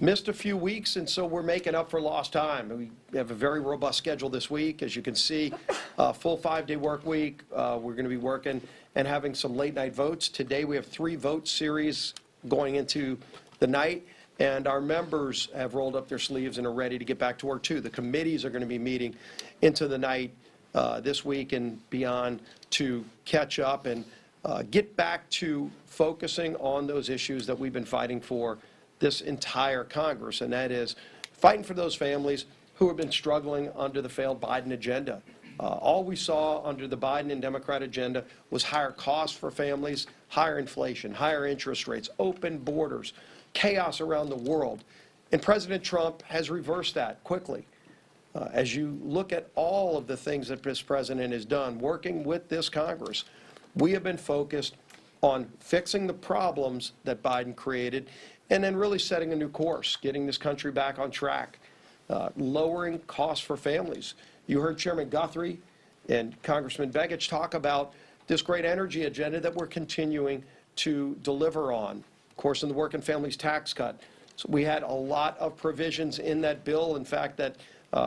missed a few weeks, and so we're making up for lost time. We have a very robust schedule this week. As you can see, full 5-day work week. We're going to be working and having some late-night votes. Today we have 3 vote series going into the night, and our members have rolled up their sleeves and are ready to get back to work, too. The committees are going to be meeting into the night this week and beyond to catch up and get back to focusing on those issues that we've been fighting for this entire Congress, and that is fighting for those families who have been struggling under the failed Biden agenda. All we saw under the Biden and Democrat agenda was higher costs for families, higher inflation, higher interest rates, open borders, chaos around the world. And President Trump has reversed that quickly. As you look at all of the things that this president has done, working with this Congress, we have been focused on fixing the problems that Biden created and then really setting a new course, getting this country back on track, lowering costs for families. You heard Chairman Guthrie and Congressman Begich talk about this great energy agenda that we're continuing to deliver on. Of course, in the working families tax cut, so we had a lot of provisions in that bill, in fact, that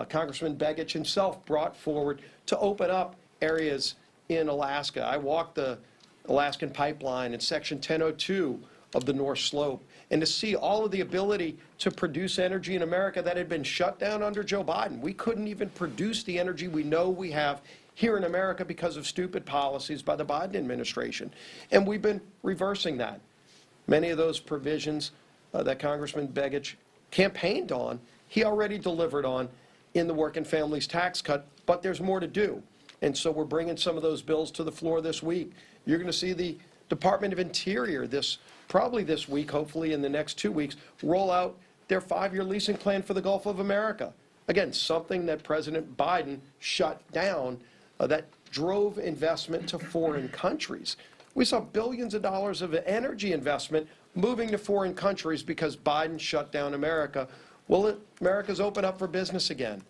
Congressman Begich himself brought forward to open up areas in Alaska. I walked the Alaskan pipeline in Section 1002 of the North Slope, and to see all of the ability to produce energy in America that had been shut down under Joe Biden. We couldn't even produce the energy we know we have here in America because of stupid policies by the Biden administration. And we've been reversing that. Many of those provisions that Congressman Begich campaigned on, he already delivered on in the working families tax cut, but there's more to do. And so we're bringing some of those bills to the floor this week. You're going to see the Department of Interior probably this week, hopefully in the next 2 weeks, roll out their 5-year leasing plan for the Gulf of America. Again, something that President Biden shut down that drove investment to foreign countries. We saw billions of dollars of energy investment moving to foreign countries because Biden shut down America. Well, America's open up for business again.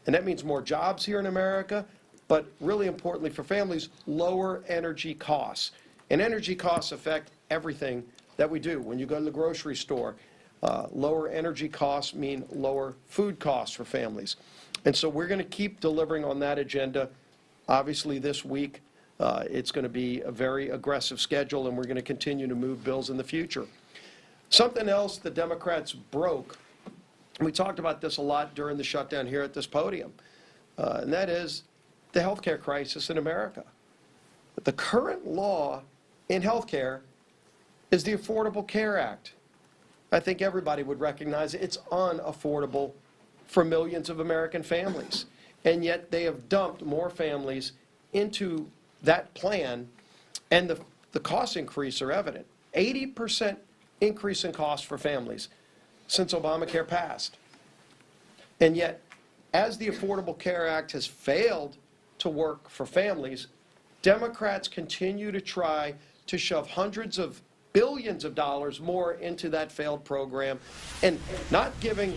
And that means more jobs here in America, but really importantly for families, lower energy costs. And energy costs affect everything that we do. When you go to the grocery store, lower energy costs mean lower food costs for families. And so we're going to keep delivering on that agenda. Obviously this week, it's going to be a very aggressive schedule, and we're going to continue to move bills in the future. Something else the Democrats broke, and we talked about this a lot during the shutdown here at this podium, and that is the health care crisis in America. The current law in health care is the Affordable Care Act. I think everybody would recognize it's unaffordable for millions of American families. And yet they have dumped more families into that plan, and the cost increase are evident. 80% increase in costs for families since Obamacare passed. And yet, as the Affordable Care Act has failed to work for families, Democrats continue to try to shove hundreds of billions of dollars more into that failed program and not giving.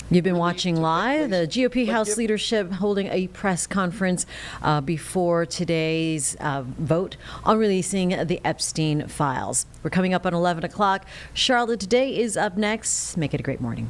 You've been watching live the GOP House leadership holding a press conference before today's vote on releasing the Epstein files. We're coming up on 11 o'clock. Charlotte Today is up next. Make it a great morning.